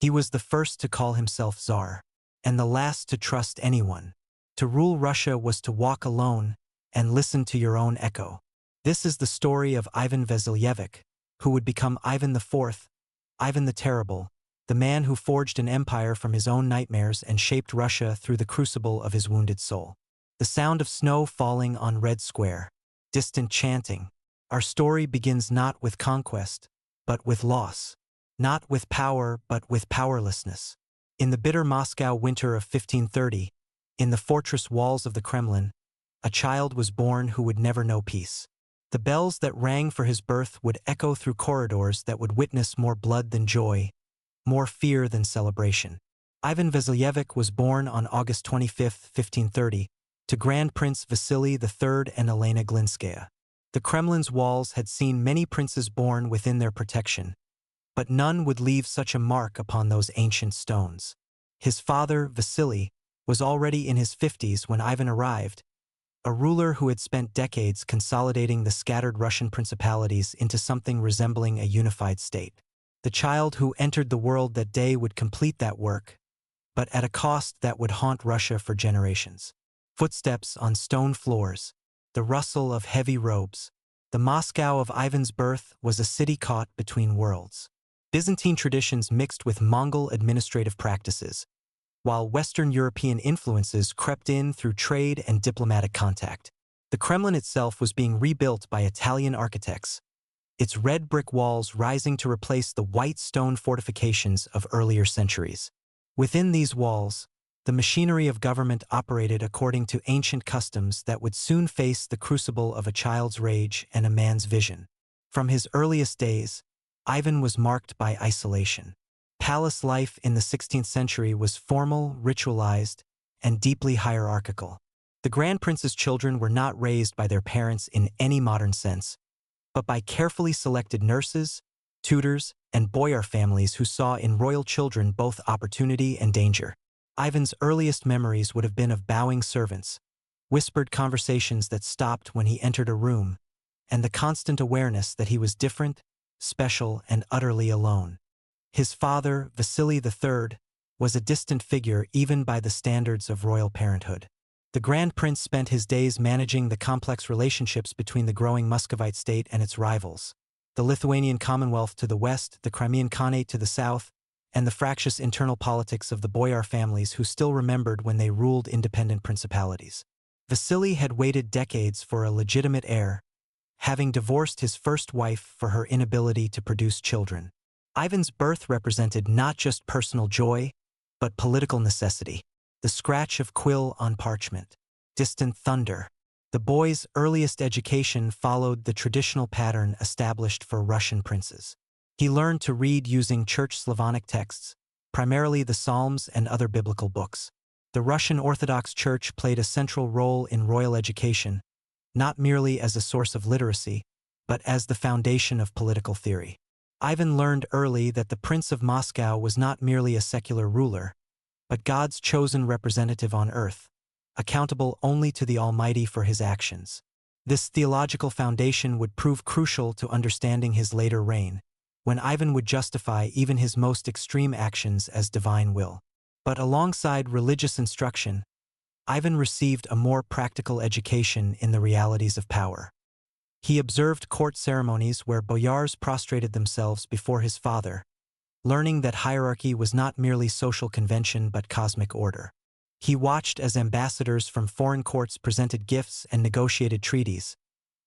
He was the first to call himself Tsar, and the last to trust anyone. To rule Russia was to walk alone and listen to your own echo. This is the story of Ivan Vasilyevich, who would become Ivan IV, Ivan the Terrible, the man who forged an empire from his own nightmares and shaped Russia through the crucible of his wounded soul. The sound of snow falling on Red Square, distant chanting. Our story begins not with conquest, but with loss. Not with power, but with powerlessness. In the bitter Moscow winter of 1530, in the fortress walls of the Kremlin, a child was born who would never know peace. The bells that rang for his birth would echo through corridors that would witness more blood than joy, more fear than celebration. Ivan Vasilyevich was born on August 25, 1530, to Grand Prince Vasily III and Elena Glinskaya. The Kremlin's walls had seen many princes born within their protection, but none would leave such a mark upon those ancient stones. His father, Vasily, was already in his 50s when Ivan arrived, a ruler who had spent decades consolidating the scattered Russian principalities into something resembling a unified state. The child who entered the world that day would complete that work, but at a cost that would haunt Russia for generations. Footsteps on stone floors, the rustle of heavy robes. The Moscow of Ivan's birth was a city caught between worlds. Byzantine traditions mixed with Mongol administrative practices, while Western European influences crept in through trade and diplomatic contact. The Kremlin itself was being rebuilt by Italian architects, its red brick walls rising to replace the white stone fortifications of earlier centuries. Within these walls, the machinery of government operated according to ancient customs that would soon face the crucible of a child's rage and a man's vision. From his earliest days, Ivan was marked by isolation. Palace life in the 16th century was formal, ritualized, and deeply hierarchical. The Grand Prince's children were not raised by their parents in any modern sense, but by carefully selected nurses, tutors, and boyar families who saw in royal children both opportunity and danger. Ivan's earliest memories would have been of bowing servants, whispered conversations that stopped when he entered a room, and the constant awareness that he was different, special, and utterly alone. His father, Vasily III, was a distant figure even by the standards of royal parenthood. The Grand Prince spent his days managing the complex relationships between the growing Muscovite state and its rivals, the Lithuanian Commonwealth to the west, the Crimean Khanate to the south, and the fractious internal politics of the boyar families who still remembered when they ruled independent principalities. Vasily had waited decades for a legitimate heir, having divorced his first wife for her inability to produce children. Ivan's birth represented not just personal joy, but political necessity. The scratch of quill on parchment, distant thunder. The boy's earliest education followed the traditional pattern established for Russian princes. He learned to read using Church Slavonic texts, primarily the Psalms and other biblical books. The Russian Orthodox Church played a central role in royal education, not merely as a source of literacy, but as the foundation of political theory. Ivan learned early that the Prince of Moscow was not merely a secular ruler, but God's chosen representative on earth, accountable only to the Almighty for his actions. This theological foundation would prove crucial to understanding his later reign, when Ivan would justify even his most extreme actions as divine will. But alongside religious instruction, Ivan received a more practical education in the realities of power. He observed court ceremonies where boyars prostrated themselves before his father, learning that hierarchy was not merely social convention but cosmic order. He watched as ambassadors from foreign courts presented gifts and negotiated treaties,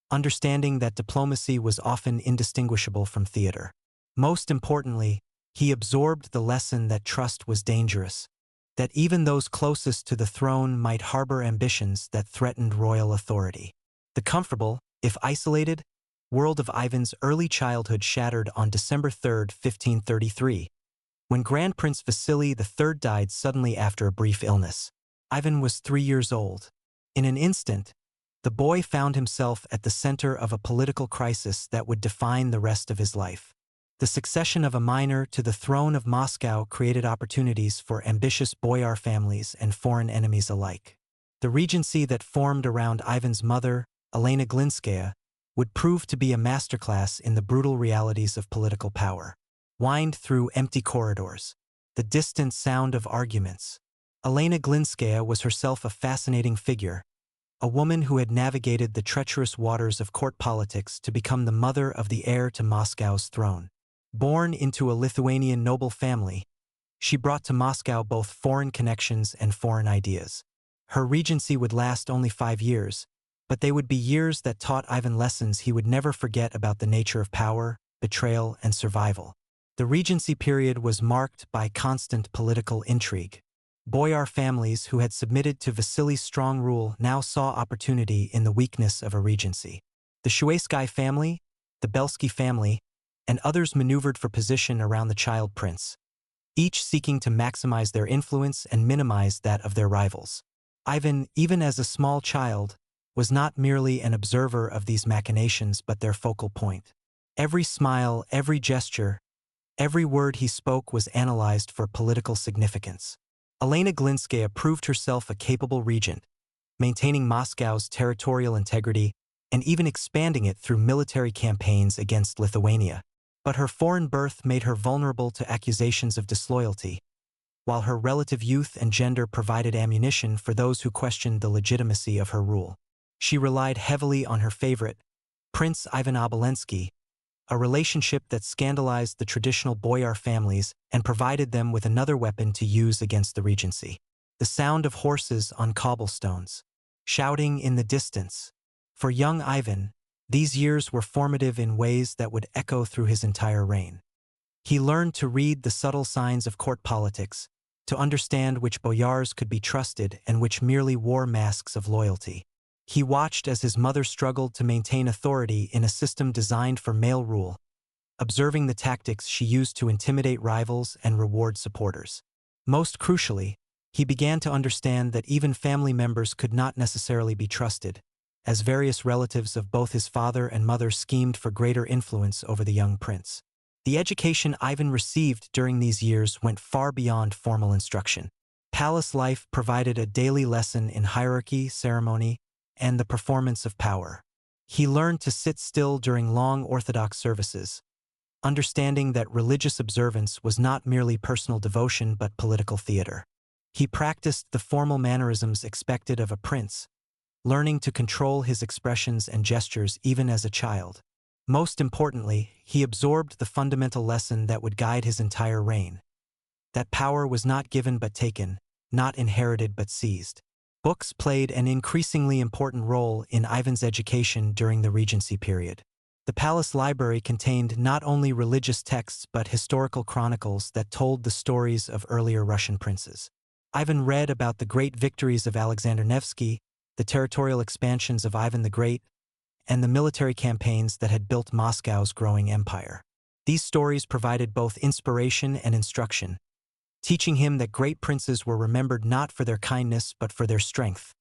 understanding that diplomacy was often indistinguishable from theater. Most importantly, he absorbed the lesson that trust was dangerous, that even those closest to the throne might harbor ambitions that threatened royal authority. The comfortable, if isolated, world of Ivan's early childhood shattered on December 3, 1533, when Grand Prince Vasily III died suddenly after a brief illness. Ivan was 3 years old. In an instant, the boy found himself at the center of a political crisis that would define the rest of his life. The succession of a minor to the throne of Moscow created opportunities for ambitious boyar families and foreign enemies alike. The regency that formed around Ivan's mother, Elena Glinskaya, would prove to be a masterclass in the brutal realities of political power. Wind through empty corridors. the distant sound of arguments. Elena Glinskaya was herself a fascinating figure, a woman who had navigated the treacherous waters of court politics to become the mother of the heir to Moscow's throne. Born into a Lithuanian noble family, she brought to Moscow both foreign connections and foreign ideas. Her regency would last only 5 years, but they would be years that taught Ivan lessons he would never forget about the nature of power, betrayal, and survival. The regency period was marked by constant political intrigue. Boyar families who had submitted to Vasily's strong rule now saw opportunity in the weakness of a regency. The Shuaysky family, the Belsky family, and others maneuvered for position around the child prince, each seeking to maximize their influence and minimize that of their rivals. Ivan, even as a small child, was not merely an observer of these machinations but their focal point. Every smile, every gesture, every word he spoke was analyzed for political significance. Elena Glinskaya proved herself a capable regent, maintaining Moscow's territorial integrity and even expanding it through military campaigns against Lithuania. But her foreign birth made her vulnerable to accusations of disloyalty, while her relative youth and gender provided ammunition for those who questioned the legitimacy of her rule. She relied heavily on her favorite, Prince Ivan Obolensky, a relationship that scandalized the traditional boyar families and provided them with another weapon to use against the regency. The sound of horses on cobblestones, shouting in the distance. For young Ivan, these years were formative in ways that would echo through his entire reign. He learned to read the subtle signs of court politics, to understand which boyars could be trusted and which merely wore masks of loyalty. He watched as his mother struggled to maintain authority in a system designed for male rule, observing the tactics she used to intimidate rivals and reward supporters. Most crucially, he began to understand that even family members could not necessarily be trusted, as various relatives of both his father and mother schemed for greater influence over the young prince. The education Ivan received during these years went far beyond formal instruction. Palace life provided a daily lesson in hierarchy, ceremony, and the performance of power. He learned to sit still during long Orthodox services, understanding that religious observance was not merely personal devotion but political theater. He practiced the formal mannerisms expected of a prince, learning to control his expressions and gestures even as a child. Most importantly, he absorbed the fundamental lesson that would guide his entire reign: that power was not given but taken, not inherited but seized. Books played an increasingly important role in Ivan's education during the Regency period. The palace library contained not only religious texts but historical chronicles that told the stories of earlier Russian princes. Ivan read about the great victories of Alexander Nevsky, the territorial expansions of Ivan the Great, and the military campaigns that had built Moscow's growing empire. These stories provided both inspiration and instruction, teaching him that great princes were remembered not for their kindness but for their strength,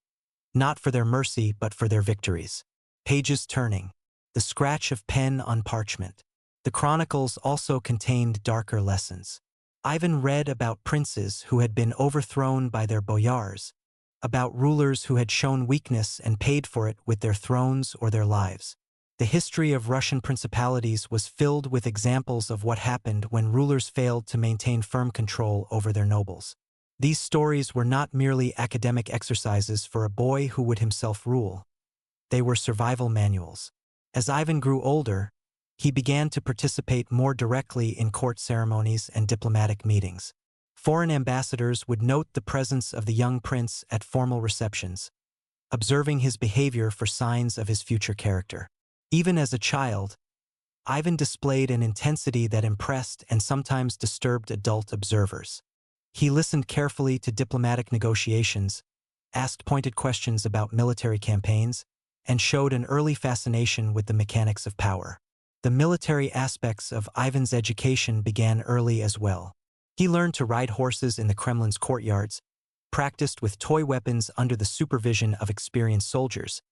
not for their mercy but for their victories. Pages turning, the scratch of pen on parchment. The chronicles also contained darker lessons. Ivan read about princes who had been overthrown by their boyars, about rulers who had shown weakness and paid for it with their thrones or their lives. The history of Russian principalities was filled with examples of what happened when rulers failed to maintain firm control over their nobles. These stories were not merely academic exercises for a boy who would himself rule. They were survival manuals. As Ivan grew older, he began to participate more directly in court ceremonies and diplomatic meetings. Foreign ambassadors would note the presence of the young prince at formal receptions, observing his behavior for signs of his future character. Even as a child, Ivan displayed an intensity that impressed and sometimes disturbed adult observers. He listened carefully to diplomatic negotiations, asked pointed questions about military campaigns, and showed an early fascination with the mechanics of power. The military aspects of Ivan's education began early as well. He learned to ride horses in the Kremlin's courtyards, practiced with toy weapons under the supervision of experienced soldiers,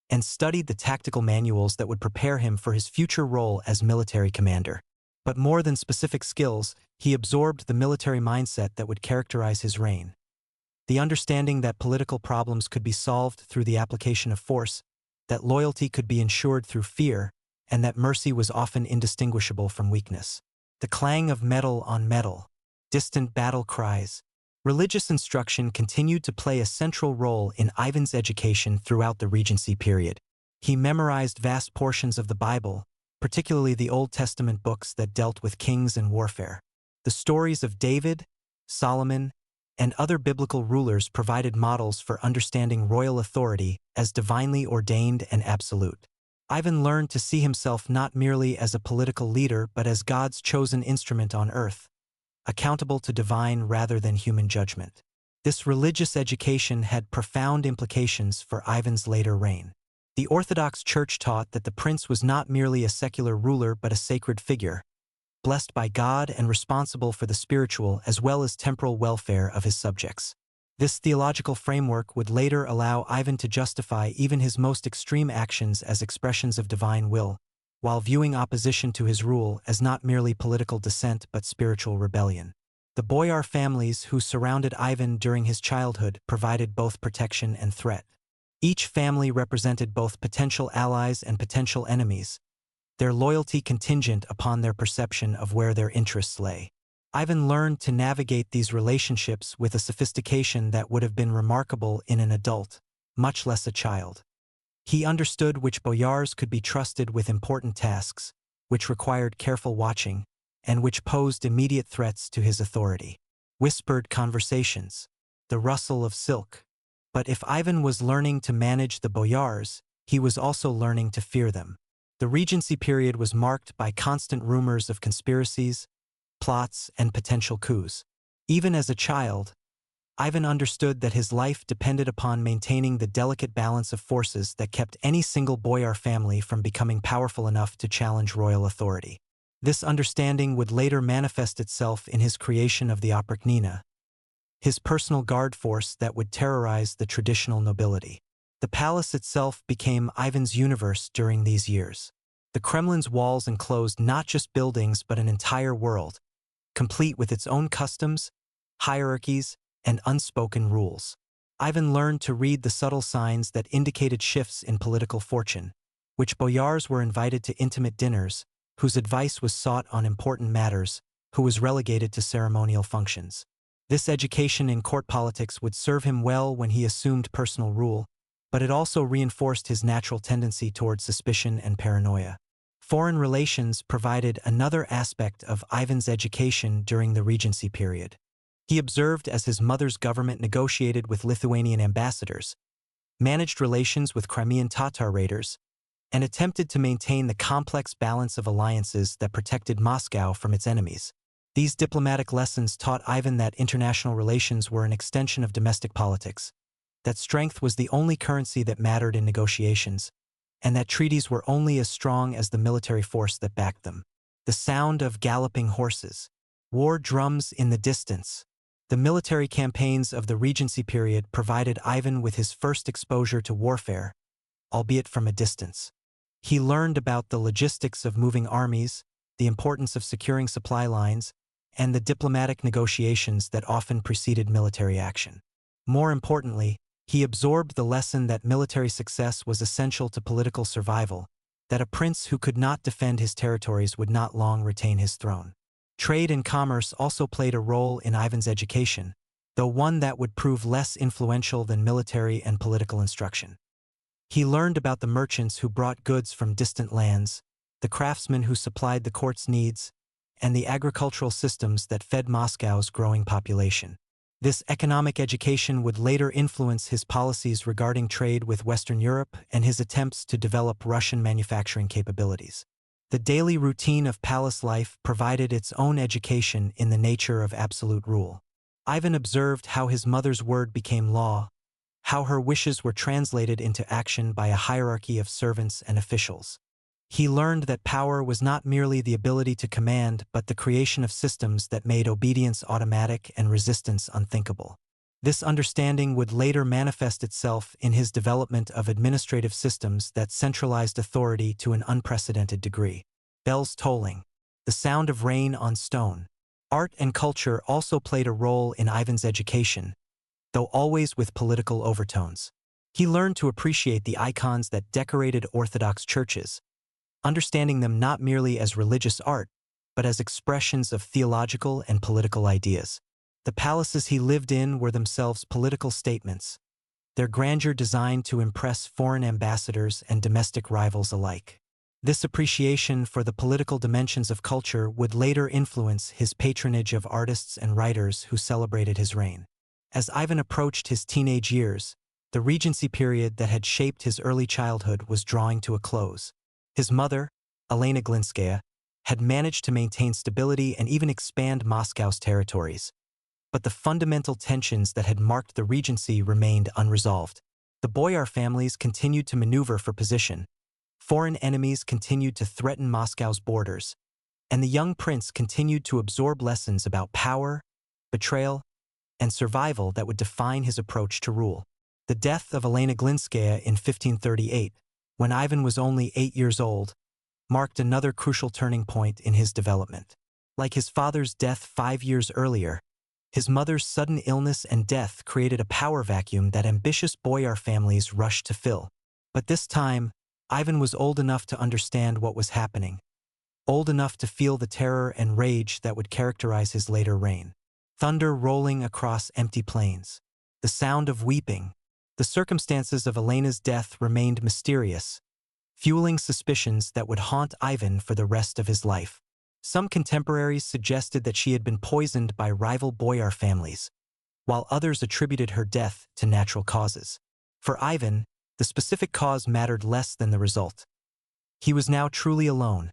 and studied the tactical manuals that would prepare him for his future role as military commander. But more than specific skills, he absorbed the military mindset that would characterize his reign. The understanding that political problems could be solved through the application of force, that loyalty could be ensured through fear, and that mercy was often indistinguishable from weakness. The clang of metal on metal. distant battle cries. Religious instruction continued to play a central role in Ivan's education throughout the Regency period. He memorized vast portions of the Bible, particularly the Old Testament books that dealt with kings and warfare. The stories of David, Solomon, and other biblical rulers provided models for understanding royal authority as divinely ordained and absolute. Ivan learned to see himself not merely as a political leader but as God's chosen instrument on earth, accountable to divine rather than human judgment. This religious education had profound implications for Ivan's later reign. The Orthodox Church taught that the prince was not merely a secular ruler but a sacred figure, blessed by God and responsible for the spiritual as well as temporal welfare of his subjects. This theological framework would later allow Ivan to justify even his most extreme actions as expressions of divine will, while viewing opposition to his rule as not merely political dissent but spiritual rebellion. The boyar families who surrounded Ivan during his childhood provided both protection and threat. Each family represented both potential allies and potential enemies, their loyalty contingent upon their perception of where their interests lay. Ivan learned to navigate these relationships with a sophistication that would have been remarkable in an adult, much less a child. He understood which boyars could be trusted with important tasks, which required careful watching, and which posed immediate threats to his authority. Whispered conversations, the rustle of silk. But if Ivan was learning to manage the boyars, he was also learning to fear them. The Regency period was marked by constant rumors of conspiracies, plots, and potential coups. Even as a child, Ivan understood that his life depended upon maintaining the delicate balance of forces that kept any single boyar family from becoming powerful enough to challenge royal authority. This understanding would later manifest itself in his creation of the Oprichnina, his personal guard force that would terrorize the traditional nobility. The palace itself became Ivan's universe during these years. The Kremlin's walls enclosed not just buildings but an entire world, complete with its own customs, hierarchies, and unspoken rules. Ivan learned to read the subtle signs that indicated shifts in political fortune, which boyars were invited to intimate dinners, whose advice was sought on important matters, who was relegated to ceremonial functions. This education in court politics would serve him well when he assumed personal rule, but it also reinforced his natural tendency toward suspicion and paranoia. Foreign relations provided another aspect of Ivan's education during the Regency period. He observed as his mother's government negotiated with Lithuanian ambassadors, managed relations with Crimean Tatar raiders, and attempted to maintain the complex balance of alliances that protected Moscow from its enemies. These diplomatic lessons taught Ivan that international relations were an extension of domestic politics, that strength was the only currency that mattered in negotiations, and that treaties were only as strong as the military force that backed them. The sound of galloping horses, war drums in the distance. The military campaigns of the Regency period provided Ivan with his first exposure to warfare, albeit from a distance. He learned about the logistics of moving armies, the importance of securing supply lines, and the diplomatic negotiations that often preceded military action. More importantly, he absorbed the lesson that military success was essential to political survival, that a prince who could not defend his territories would not long retain his throne. Trade and commerce also played a role in Ivan's education, though one that would prove less influential than military and political instruction. He learned about the merchants who brought goods from distant lands, the craftsmen who supplied the court's needs, and the agricultural systems that fed Moscow's growing population. This economic education would later influence his policies regarding trade with Western Europe and his attempts to develop Russian manufacturing capabilities. The daily routine of palace life provided its own education in the nature of absolute rule. Ivan observed how his mother's word became law, how her wishes were translated into action by a hierarchy of servants and officials. He learned that power was not merely the ability to command but the creation of systems that made obedience automatic and resistance unthinkable. This understanding would later manifest itself in his development of administrative systems that centralized authority to an unprecedented degree. Bells tolling, the sound of rain on stone. Art and culture also played a role in Ivan's education, though always with political overtones. He learned to appreciate the icons that decorated Orthodox churches, understanding them not merely as religious art, but as expressions of theological and political ideas. The palaces he lived in were themselves political statements, their grandeur designed to impress foreign ambassadors and domestic rivals alike. This appreciation for the political dimensions of culture would later influence his patronage of artists and writers who celebrated his reign. As Ivan approached his teenage years, the regency period that had shaped his early childhood was drawing to a close. His mother, Elena Glinskaya, had managed to maintain stability and even expand Moscow's territories. But the fundamental tensions that had marked the regency remained unresolved. The boyar families continued to maneuver for position. Foreign enemies continued to threaten Moscow's borders, and the young prince continued to absorb lessons about power, betrayal, and survival that would define his approach to rule. The death of Elena Glinskaya in 1538, when Ivan was only 8 years old, marked another crucial turning point in his development. Like his father's death 5 years earlier, his mother's sudden illness and death created a power vacuum that ambitious boyar families rushed to fill. But this time, Ivan was old enough to understand what was happening, old enough to feel the terror and rage that would characterize his later reign. Thunder rolling across empty plains, the sound of weeping. The circumstances of Elena's death remained mysterious, fueling suspicions that would haunt Ivan for the rest of his life. Some contemporaries suggested that she had been poisoned by rival boyar families, while others attributed her death to natural causes. For Ivan, the specific cause mattered less than the result. He was now truly alone,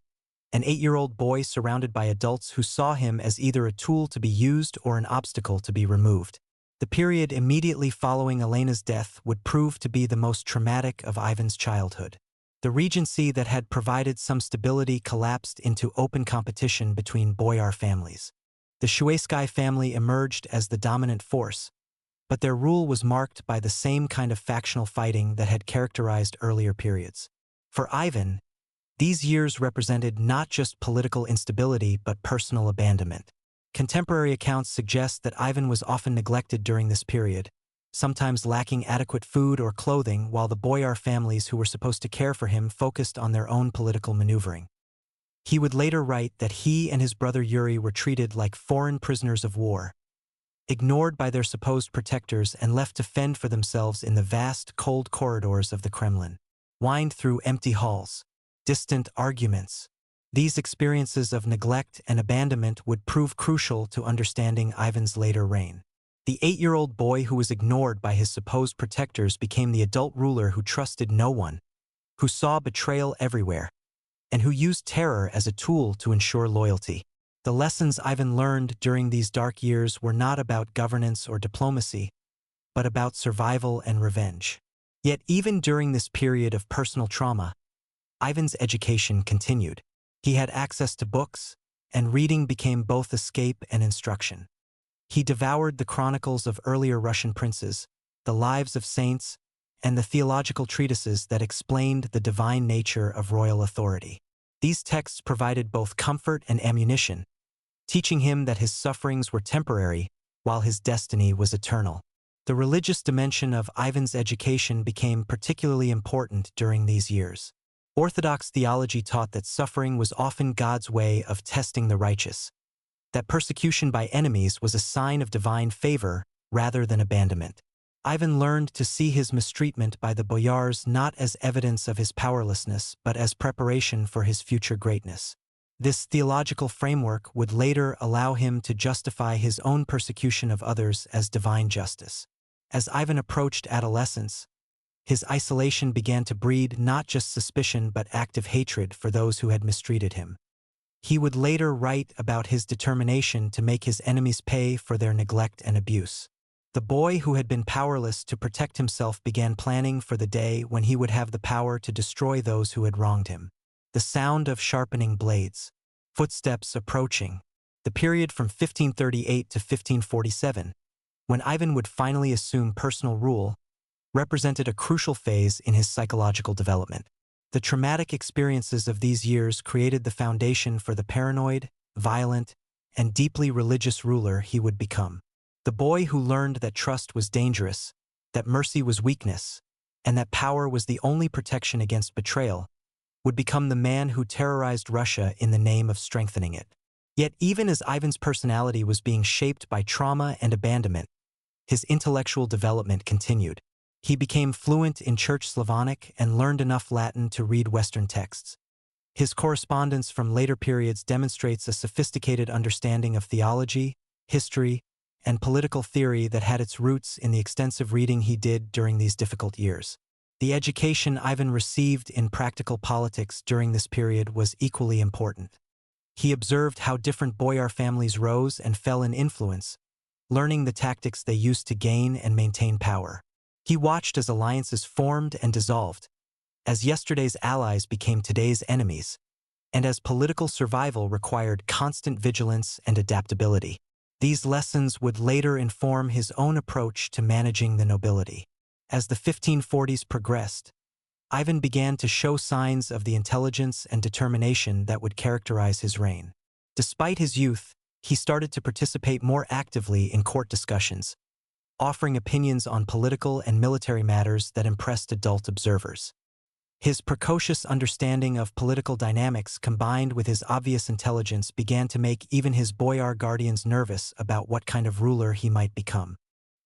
an 8-year-old boy surrounded by adults who saw him as either a tool to be used or an obstacle to be removed. The period immediately following Elena's death would prove to be the most traumatic of Ivan's childhood. The regency that had provided some stability collapsed into open competition between boyar families. The Shuaysky family emerged as the dominant force, but their rule was marked by the same kind of factional fighting that had characterized earlier periods. For Ivan, these years represented not just political instability but personal abandonment. Contemporary accounts suggest that Ivan was often neglected during this period, sometimes lacking adequate food or clothing, while the boyar families who were supposed to care for him focused on their own political maneuvering. He would later write that he and his brother Yuri were treated like foreign prisoners of war, ignored by their supposed protectors and left to fend for themselves in the vast, cold corridors of the Kremlin. Wind through empty halls, distant arguments. These experiences of neglect and abandonment would prove crucial to understanding Ivan's later reign. The 8-year-old boy who was ignored by his supposed protectors became the adult ruler who trusted no one, who saw betrayal everywhere, and who used terror as a tool to ensure loyalty. The lessons Ivan learned during these dark years were not about governance or diplomacy, but about survival and revenge. Yet even during this period of personal trauma, Ivan's education continued. He had access to books, and reading became both escape and instruction. He devoured the chronicles of earlier Russian princes, the lives of saints, and the theological treatises that explained the divine nature of royal authority. These texts provided both comfort and ammunition, teaching him that his sufferings were temporary while his destiny was eternal. The religious dimension of Ivan's education became particularly important during these years. Orthodox theology taught that suffering was often God's way of testing the righteous, that persecution by enemies was a sign of divine favor rather than abandonment. Ivan learned to see his mistreatment by the boyars not as evidence of his powerlessness but as preparation for his future greatness. This theological framework would later allow him to justify his own persecution of others as divine justice. As Ivan approached adolescence, his isolation began to breed not just suspicion but active hatred for those who had mistreated him. He would later write about his determination to make his enemies pay for their neglect and abuse. The boy who had been powerless to protect himself began planning for the day when he would have the power to destroy those who had wronged him. The sound of sharpening blades, footsteps approaching. The period from 1538 to 1547, when Ivan would finally assume personal rule, represented a crucial phase in his psychological development. The traumatic experiences of these years created the foundation for the paranoid, violent, and deeply religious ruler he would become. The boy who learned that trust was dangerous, that mercy was weakness, and that power was the only protection against betrayal, would become the man who terrorized Russia in the name of strengthening it. Yet even as Ivan's personality was being shaped by trauma and abandonment, his intellectual development continued. He became fluent in Church Slavonic and learned enough Latin to read Western texts. His correspondence from later periods demonstrates a sophisticated understanding of theology, history, and political theory that had its roots in the extensive reading he did during these difficult years. The education Ivan received in practical politics during this period was equally important. He observed how different boyar families rose and fell in influence, learning the tactics they used to gain and maintain power. He watched as alliances formed and dissolved, as yesterday's allies became today's enemies, and as political survival required constant vigilance and adaptability. These lessons would later inform his own approach to managing the nobility. As the 1540s progressed, Ivan began to show signs of the intelligence and determination that would characterize his reign. Despite his youth, he started to participate more actively in court discussions, offering opinions on political and military matters that impressed adult observers. His precocious understanding of political dynamics combined with his obvious intelligence began to make even his boyar guardians nervous about what kind of ruler he might become.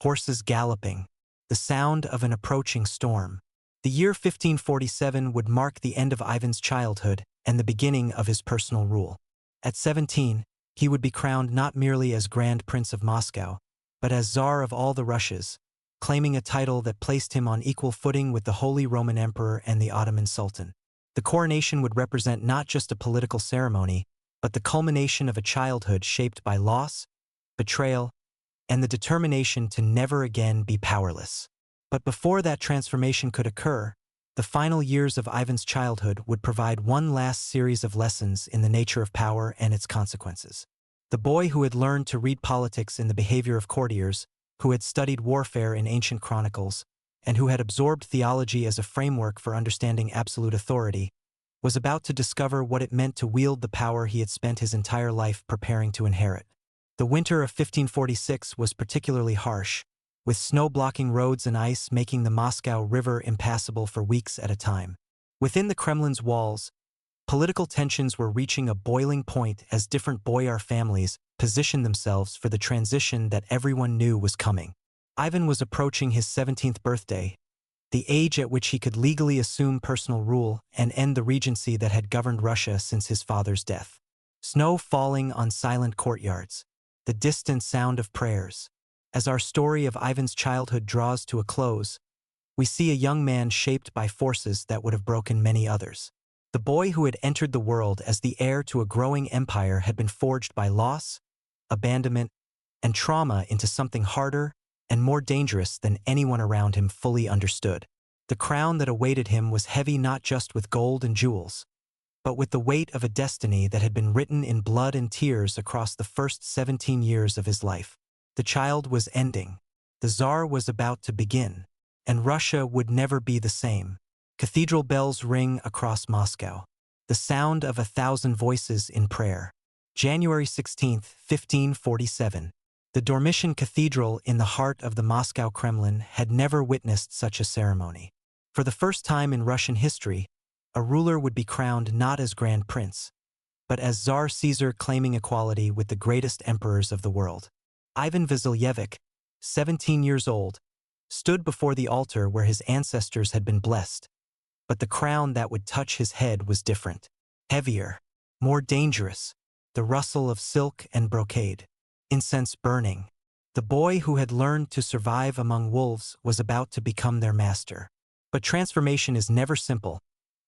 Horses galloping, the sound of an approaching storm. The year 1547 would mark the end of Ivan's childhood and the beginning of his personal rule. At 17, he would be crowned not merely as Grand Prince of Moscow, but as Tsar of all the Russias, claiming a title that placed him on equal footing with the Holy Roman Emperor and the Ottoman Sultan. The coronation would represent not just a political ceremony, but the culmination of a childhood shaped by loss, betrayal, and the determination to never again be powerless. But before that transformation could occur, the final years of Ivan's childhood would provide one last series of lessons in the nature of power and its consequences. The boy who had learned to read politics in the behavior of courtiers, who had studied warfare in ancient chronicles, and who had absorbed theology as a framework for understanding absolute authority, was about to discover what it meant to wield the power he had spent his entire life preparing to inherit. The winter of 1546 was particularly harsh, with snow-blocking roads and ice making the Moscow River impassable for weeks at a time. Within the Kremlin's walls, political tensions were reaching a boiling point as different boyar families positioned themselves for the transition that everyone knew was coming. Ivan was approaching his 17th birthday, the age at which he could legally assume personal rule and end the regency that had governed Russia since his father's death. Snow falling on silent courtyards, the distant sound of prayers. As our story of Ivan's childhood draws to a close, we see a young man shaped by forces that would have broken many others. The boy who had entered the world as the heir to a growing empire had been forged by loss, abandonment, and trauma into something harder and more dangerous than anyone around him fully understood. The crown that awaited him was heavy not just with gold and jewels, but with the weight of a destiny that had been written in blood and tears across the first 17 years of his life. The child was ending. The Tsar was about to begin, and Russia would never be the same. Cathedral bells ring across Moscow. The sound of 1,000 voices in prayer. January 16, 1547. The Dormition Cathedral in the heart of the Moscow Kremlin had never witnessed such a ceremony. For the first time in Russian history, a ruler would be crowned not as Grand Prince, but as Tsar Caesar, claiming equality with the greatest emperors of the world. Ivan Vasilyevich, 17 years old, stood before the altar where his ancestors had been blessed. But the crown that would touch his head was different, heavier, more dangerous, the rustle of silk and brocade, incense burning. The boy who had learned to survive among wolves was about to become their master. But transformation is never simple,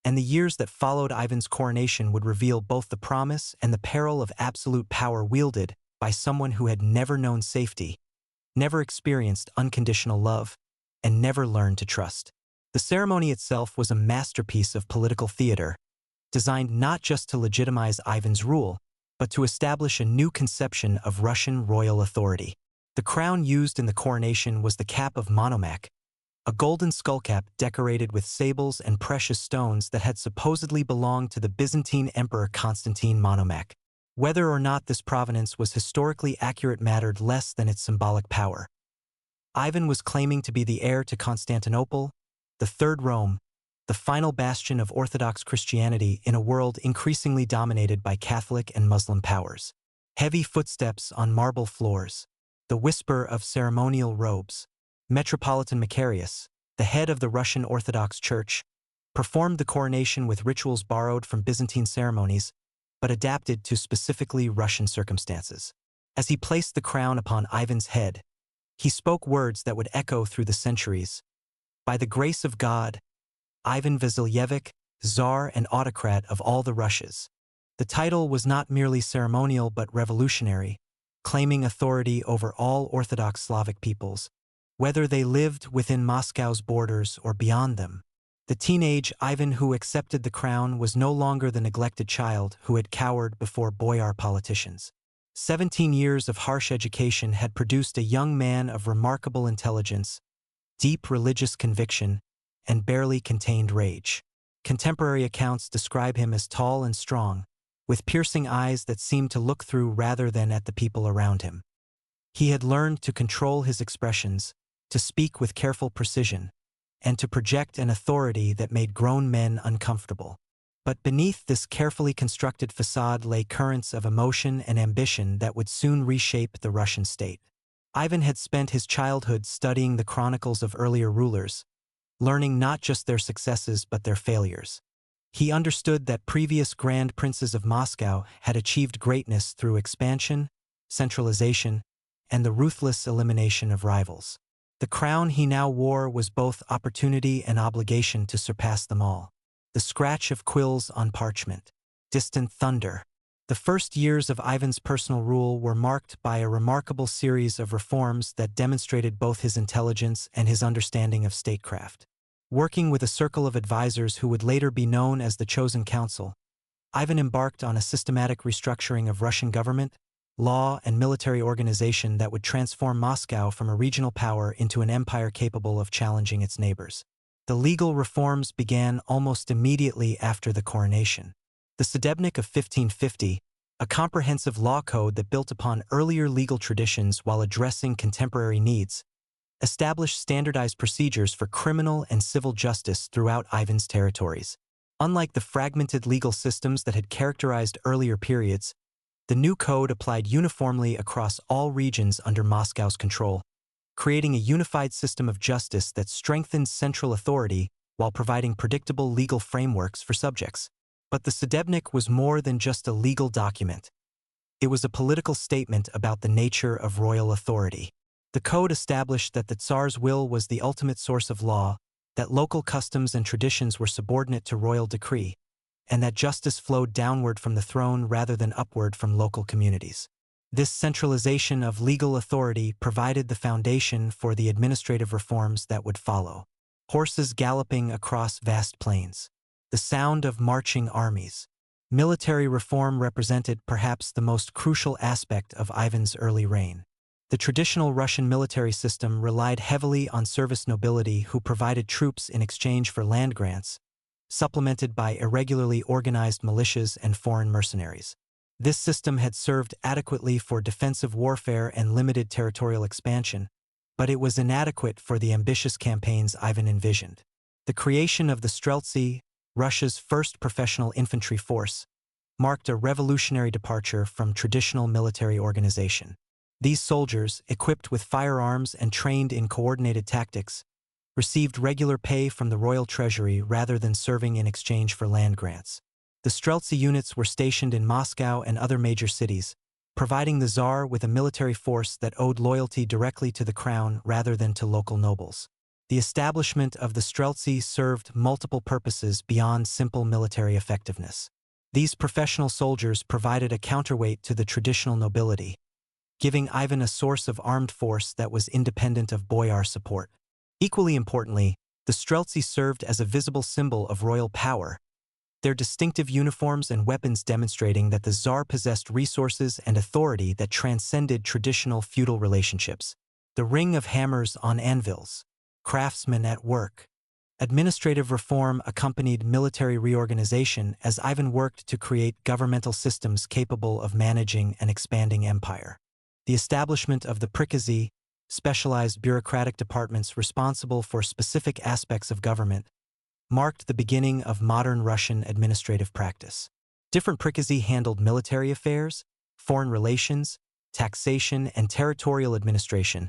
and the years that followed Ivan's coronation would reveal both the promise and the peril of absolute power wielded by someone who had never known safety, never experienced unconditional love, and never learned to trust. The ceremony itself was a masterpiece of political theater, designed not just to legitimize Ivan's rule, but to establish a new conception of Russian royal authority. The crown used in the coronation was the cap of Monomaque, a golden skullcap decorated with sables and precious stones that had supposedly belonged to the Byzantine Emperor Constantine Monomaque. Whether or not this provenance was historically accurate mattered less than its symbolic power. Ivan was claiming to be the heir to Constantinople, the Third Rome, the final bastion of Orthodox Christianity in a world increasingly dominated by Catholic and Muslim powers. Heavy footsteps on marble floors, the whisper of ceremonial robes. Metropolitan Macarius, the head of the Russian Orthodox Church, performed the coronation with rituals borrowed from Byzantine ceremonies, but adapted to specifically Russian circumstances. As he placed the crown upon Ivan's head, he spoke words that would echo through the centuries. By the grace of God, Ivan Vasilyevich, Tsar and autocrat of all the Russias. The title was not merely ceremonial but revolutionary, claiming authority over all Orthodox Slavic peoples, whether they lived within Moscow's borders or beyond them. The teenage Ivan who accepted the crown was no longer the neglected child who had cowered before boyar politicians. 17 years of harsh education had produced a young man of remarkable intelligence, deep religious conviction, and barely contained rage. Contemporary accounts describe him as tall and strong, with piercing eyes that seemed to look through rather than at the people around him. He had learned to control his expressions, to speak with careful precision, and to project an authority that made grown men uncomfortable. But beneath this carefully constructed facade lay currents of emotion and ambition that would soon reshape the Russian state. Ivan had spent his childhood studying the chronicles of earlier rulers, learning not just their successes but their failures. He understood that previous grand princes of Moscow had achieved greatness through expansion, centralization, and the ruthless elimination of rivals. The crown he now wore was both opportunity and obligation to surpass them all. The scratch of quills on parchment. Distant thunder. The first years of Ivan's personal rule were marked by a remarkable series of reforms that demonstrated both his intelligence and his understanding of statecraft. Working with a circle of advisors who would later be known as the Chosen Council, Ivan embarked on a systematic restructuring of Russian government, law, and military organization that would transform Moscow from a regional power into an empire capable of challenging its neighbors. The legal reforms began almost immediately after the coronation. The Sudebnik of 1550, a comprehensive law code that built upon earlier legal traditions while addressing contemporary needs, established standardized procedures for criminal and civil justice throughout Ivan's territories. Unlike the fragmented legal systems that had characterized earlier periods, the new code applied uniformly across all regions under Moscow's control, creating a unified system of justice that strengthened central authority while providing predictable legal frameworks for subjects. But the Sudebnik was more than just a legal document. It was a political statement about the nature of royal authority. The code established that the Tsar's will was the ultimate source of law, that local customs and traditions were subordinate to royal decree, and that justice flowed downward from the throne rather than upward from local communities. This centralization of legal authority provided the foundation for the administrative reforms that would follow. Horses galloping across vast plains. The sound of marching armies. Military reform represented perhaps the most crucial aspect of Ivan's early reign. The traditional Russian military system relied heavily on service nobility who provided troops in exchange for land grants, supplemented by irregularly organized militias and foreign mercenaries. This system had served adequately for defensive warfare and limited territorial expansion, but it was inadequate for the ambitious campaigns Ivan envisioned. The creation of the Streltsy, Russia's first professional infantry force, marked a revolutionary departure from traditional military organization. These soldiers, equipped with firearms and trained in coordinated tactics, received regular pay from the royal treasury rather than serving in exchange for land grants. The Streltsy units were stationed in Moscow and other major cities, providing the Tsar with a military force that owed loyalty directly to the crown rather than to local nobles. The establishment of the Streltsy served multiple purposes beyond simple military effectiveness. These professional soldiers provided a counterweight to the traditional nobility, giving Ivan a source of armed force that was independent of boyar support. Equally importantly, the Streltsy served as a visible symbol of royal power, their distinctive uniforms and weapons demonstrating that the Tsar possessed resources and authority that transcended traditional feudal relationships. The ring of hammers on anvils. Craftsmen at work. Administrative reform accompanied military reorganization as Ivan worked to create governmental systems capable of managing an expanding empire. The establishment of the prikazy, specialized bureaucratic departments responsible for specific aspects of government, marked the beginning of modern Russian administrative practice. Different prikazy handled military affairs, foreign relations, taxation, and territorial administration,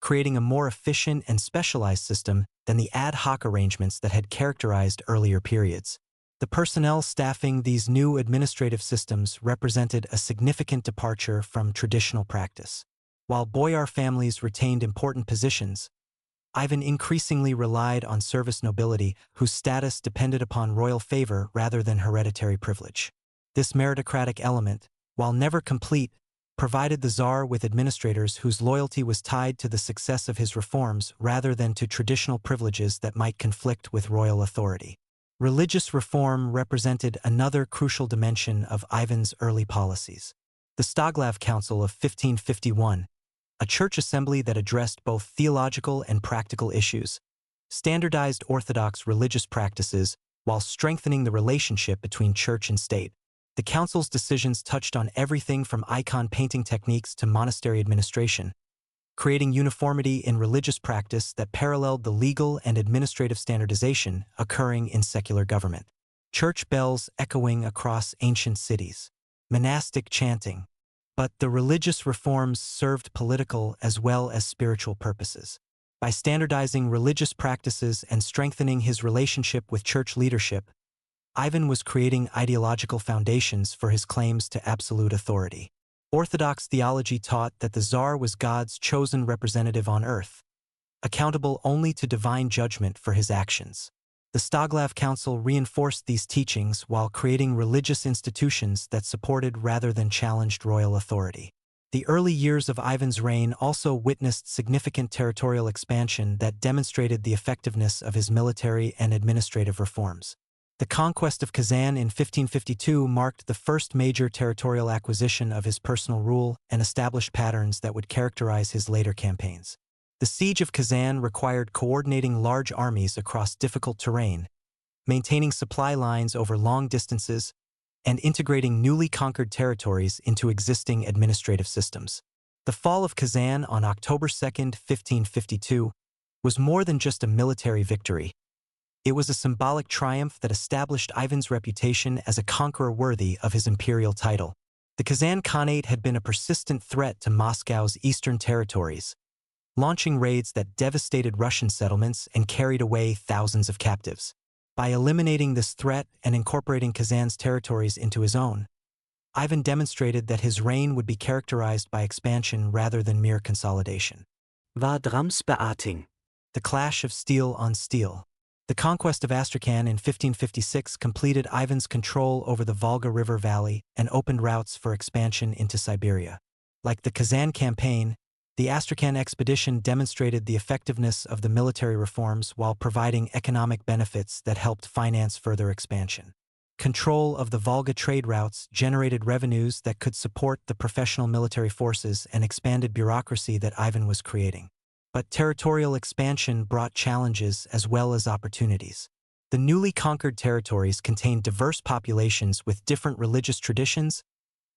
creating a more efficient and specialized system than the ad hoc arrangements that had characterized earlier periods. The personnel staffing these new administrative systems represented a significant departure from traditional practice. While boyar families retained important positions, Ivan increasingly relied on service nobility whose status depended upon royal favor rather than hereditary privilege. This meritocratic element, while never complete, provided the Tsar with administrators whose loyalty was tied to the success of his reforms rather than to traditional privileges that might conflict with royal authority. Religious reform represented another crucial dimension of Ivan's early policies. The Stoglav Council of 1551, a church assembly that addressed both theological and practical issues, standardized orthodox religious practices while strengthening the relationship between church and state. The council's decisions touched on everything from icon painting techniques to monastery administration, creating uniformity in religious practice that paralleled the legal and administrative standardization occurring in secular government. Church bells echoing across ancient cities, monastic chanting. But the religious reforms served political as well as spiritual purposes. By standardizing religious practices and strengthening his relationship with church leadership, Ivan was creating ideological foundations for his claims to absolute authority. Orthodox theology taught that the Tsar was God's chosen representative on earth, accountable only to divine judgment for his actions. The Stoglav Council reinforced these teachings while creating religious institutions that supported rather than challenged royal authority. The early years of Ivan's reign also witnessed significant territorial expansion that demonstrated the effectiveness of his military and administrative reforms. The conquest of Kazan in 1552 marked the first major territorial acquisition of his personal rule and established patterns that would characterize his later campaigns. The siege of Kazan required coordinating large armies across difficult terrain, maintaining supply lines over long distances, and integrating newly conquered territories into existing administrative systems. The fall of Kazan on October 2, 1552, was more than just a military victory. It was a symbolic triumph that established Ivan's reputation as a conqueror worthy of his imperial title. The Kazan Khanate had been a persistent threat to Moscow's eastern territories, launching raids that devastated Russian settlements and carried away thousands of captives. By eliminating this threat and incorporating Kazan's territories into his own, Ivan demonstrated that his reign would be characterized by expansion rather than mere consolidation. War drams beating. The clash of steel on steel. The conquest of Astrakhan in 1556 completed Ivan's control over the Volga River Valley and opened routes for expansion into Siberia. Like the Kazan campaign, the Astrakhan expedition demonstrated the effectiveness of the military reforms while providing economic benefits that helped finance further expansion. Control of the Volga trade routes generated revenues that could support the professional military forces and expanded bureaucracy that Ivan was creating. But territorial expansion brought challenges as well as opportunities. The newly conquered territories contained diverse populations with different religious traditions,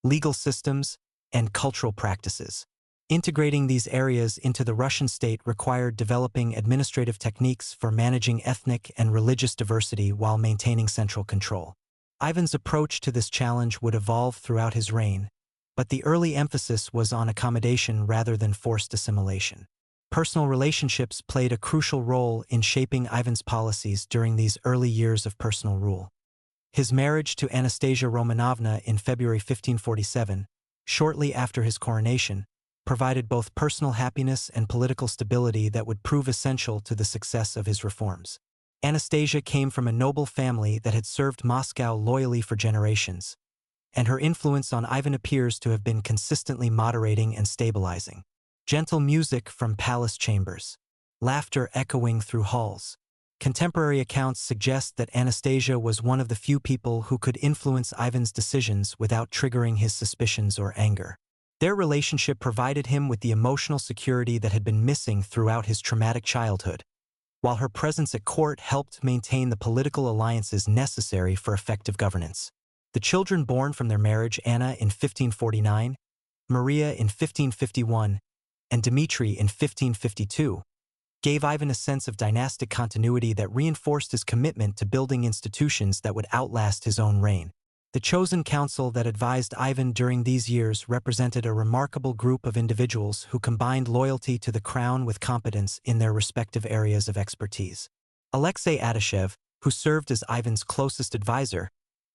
legal systems, and cultural practices. Integrating these areas into the Russian state required developing administrative techniques for managing ethnic and religious diversity while maintaining central control. Ivan's approach to this challenge would evolve throughout his reign, but the early emphasis was on accommodation rather than forced assimilation. Personal relationships played a crucial role in shaping Ivan's policies during these early years of personal rule. His marriage to Anastasia Romanovna in February 1547, shortly after his coronation, provided both personal happiness and political stability that would prove essential to the success of his reforms. Anastasia came from a noble family that had served Moscow loyally for generations, and her influence on Ivan appears to have been consistently moderating and stabilizing. Gentle music from palace chambers, laughter echoing through halls. Contemporary accounts suggest that Anastasia was one of the few people who could influence Ivan's decisions without triggering his suspicions or anger. Their relationship provided him with the emotional security that had been missing throughout his traumatic childhood, while her presence at court helped maintain the political alliances necessary for effective governance. The children born from their marriage, Anna in 1549, Maria in 1551, and Dmitri in 1552, gave Ivan a sense of dynastic continuity that reinforced his commitment to building institutions that would outlast his own reign. The chosen council that advised Ivan during these years represented a remarkable group of individuals who combined loyalty to the crown with competence in their respective areas of expertise. Alexei Adashev, who served as Ivan's closest advisor,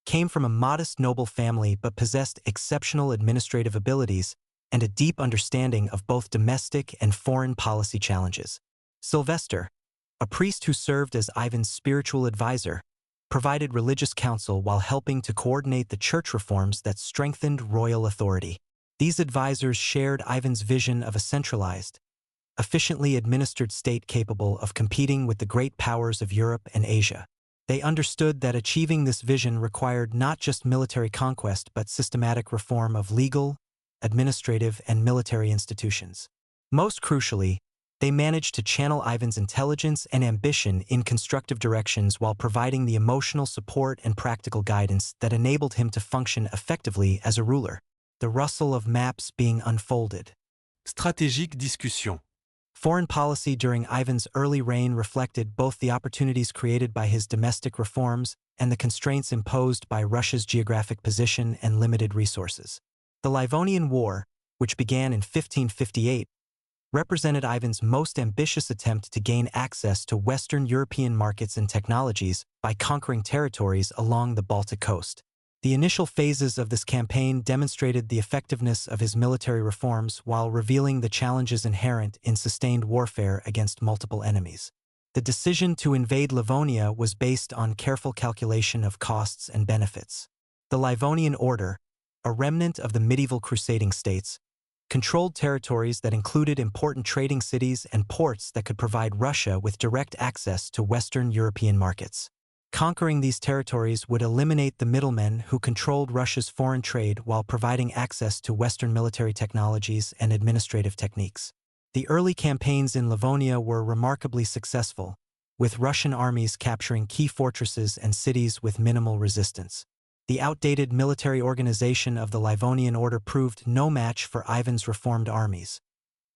came from a modest noble family but possessed exceptional administrative abilities and a deep understanding of both domestic and foreign policy challenges. Sylvester, a priest who served as Ivan's spiritual advisor, provided religious counsel while helping to coordinate the church reforms that strengthened royal authority. These advisors shared Ivan's vision of a centralized, efficiently administered state capable of competing with the great powers of Europe and Asia. They understood that achieving this vision required not just military conquest but systematic reform of legal, administrative, and military institutions. Most crucially, they managed to channel Ivan's intelligence and ambition in constructive directions while providing the emotional support and practical guidance that enabled him to function effectively as a ruler. The rustle of maps being unfolded. Stratégique discussion. Foreign policy during Ivan's early reign reflected both the opportunities created by his domestic reforms and the constraints imposed by Russia's geographic position and limited resources. The Livonian War, which began in 1558, represented Ivan's most ambitious attempt to gain access to Western European markets and technologies by conquering territories along the Baltic coast. The initial phases of this campaign demonstrated the effectiveness of his military reforms while revealing the challenges inherent in sustained warfare against multiple enemies. The decision to invade Livonia was based on careful calculation of costs and benefits. The Livonian Order, a remnant of the medieval crusading states, controlled territories that included important trading cities and ports that could provide Russia with direct access to Western European markets. Conquering these territories would eliminate the middlemen who controlled Russia's foreign trade while providing access to Western military technologies and administrative techniques. The early campaigns in Livonia were remarkably successful, with Russian armies capturing key fortresses and cities with minimal resistance. The outdated military organization of the Livonian Order proved no match for Ivan's reformed armies,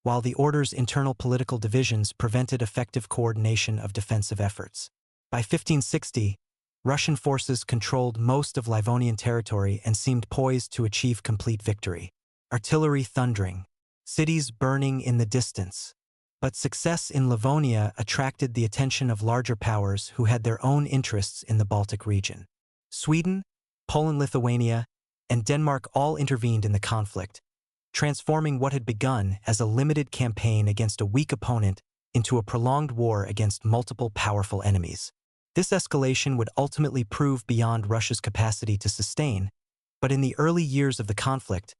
while the order's internal political divisions prevented effective coordination of defensive efforts. By 1560, Russian forces controlled most of Livonian territory and seemed poised to achieve complete victory. Artillery thundering, cities burning in the distance. But success in Livonia attracted the attention of larger powers who had their own interests in the Baltic region. Sweden, Poland-Lithuania, and Denmark all intervened in the conflict, transforming what had begun as a limited campaign against a weak opponent into a prolonged war against multiple powerful enemies. This escalation would ultimately prove beyond Russia's capacity to sustain, but in the early years of the conflict,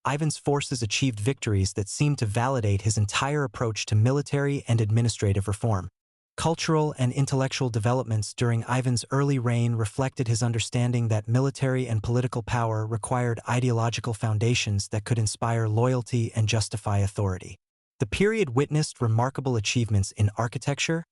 Ivan's forces achieved victories that seemed to validate his entire approach to military and administrative reform. Cultural and intellectual developments during Ivan's early reign reflected his understanding that military and political power required ideological foundations that could inspire loyalty and justify authority. The period witnessed remarkable achievements in architecture,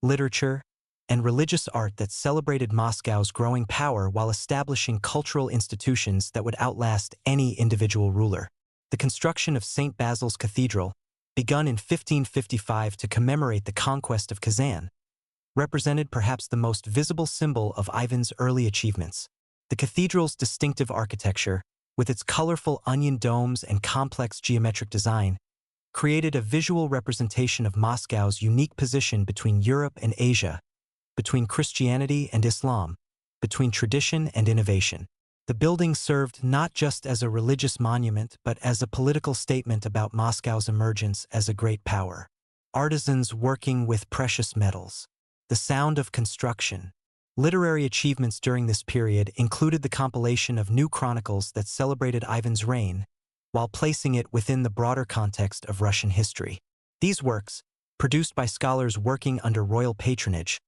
literature, and religious art that celebrated Moscow's growing power while establishing cultural institutions that would outlast any individual ruler. The construction of St. Basil's Cathedral, begun in 1555 to commemorate the conquest of Kazan, represented perhaps the most visible symbol of Ivan's early achievements. The cathedral's distinctive architecture, with its colorful onion domes and complex geometric design, created a visual representation of Moscow's unique position between Europe and Asia, between Christianity and Islam, between tradition and innovation. The building served not just as a religious monument but as a political statement about Moscow's emergence as a great power. Artisans working with precious metals. The sound of construction. Literary achievements during this period included the compilation of new chronicles that celebrated Ivan's reign, while placing it within the broader context of Russian history. These works, produced by scholars working under royal patronage,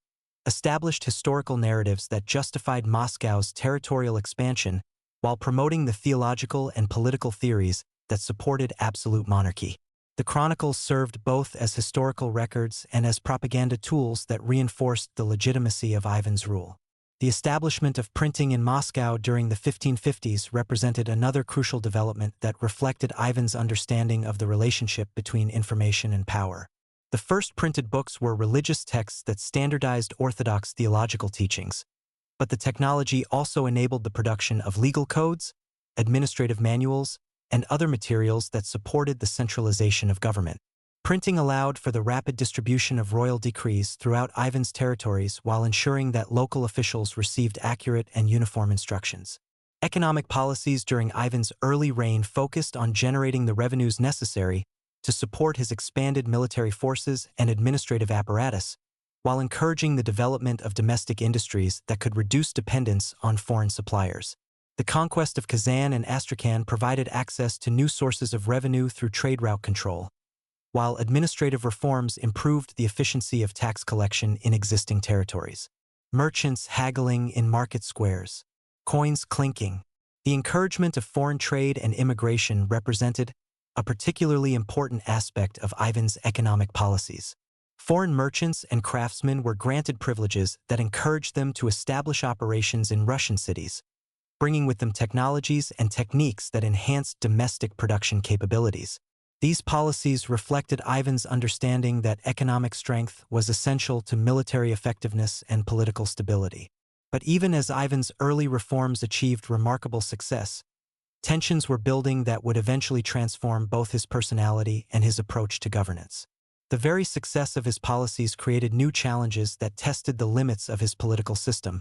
established historical narratives that justified Moscow's territorial expansion while promoting the theological and political theories that supported absolute monarchy. The chronicles served both as historical records and as propaganda tools that reinforced the legitimacy of Ivan's rule. The establishment of printing in Moscow during the 1550s represented another crucial development that reflected Ivan's understanding of the relationship between information and power. The first printed books were religious texts that standardized orthodox theological teachings, but the technology also enabled the production of legal codes, administrative manuals, and other materials that supported the centralization of government. Printing allowed for the rapid distribution of royal decrees throughout Ivan's territories while ensuring that local officials received accurate and uniform instructions. Economic policies during Ivan's early reign focused on generating the revenues necessary to support his expanded military forces and administrative apparatus, while encouraging the development of domestic industries that could reduce dependence on foreign suppliers. The conquest of Kazan and Astrakhan provided access to new sources of revenue through trade route control, while administrative reforms improved the efficiency of tax collection in existing territories. Merchants haggling in market squares, coins clinking. The encouragement of foreign trade and immigration represented a particularly important aspect of Ivan's economic policies. Foreign merchants and craftsmen were granted privileges that encouraged them to establish operations in Russian cities, bringing with them technologies and techniques that enhanced domestic production capabilities. These policies reflected Ivan's understanding that economic strength was essential to military effectiveness and political stability. But even as Ivan's early reforms achieved remarkable success, tensions were building that would eventually transform both his personality and his approach to governance. The very success of his policies created new challenges that tested the limits of his political system,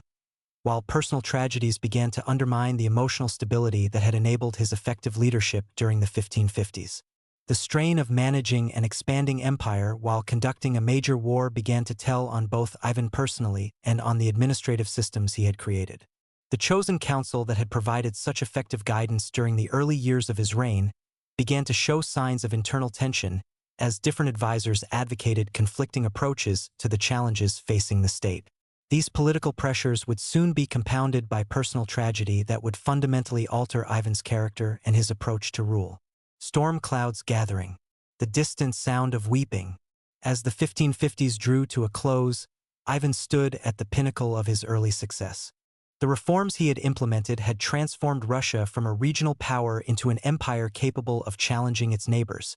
while personal tragedies began to undermine the emotional stability that had enabled his effective leadership during the 1550s. The strain of managing an expanding empire while conducting a major war began to tell on both Ivan personally and on the administrative systems he had created. The chosen council that had provided such effective guidance during the early years of his reign began to show signs of internal tension as different advisors advocated conflicting approaches to the challenges facing the state. These political pressures would soon be compounded by personal tragedy that would fundamentally alter Ivan's character and his approach to rule. Storm clouds gathering, the distant sound of weeping. As the 1550s drew to a close, Ivan stood at the pinnacle of his early success. The reforms he had implemented had transformed Russia from a regional power into an empire capable of challenging its neighbors,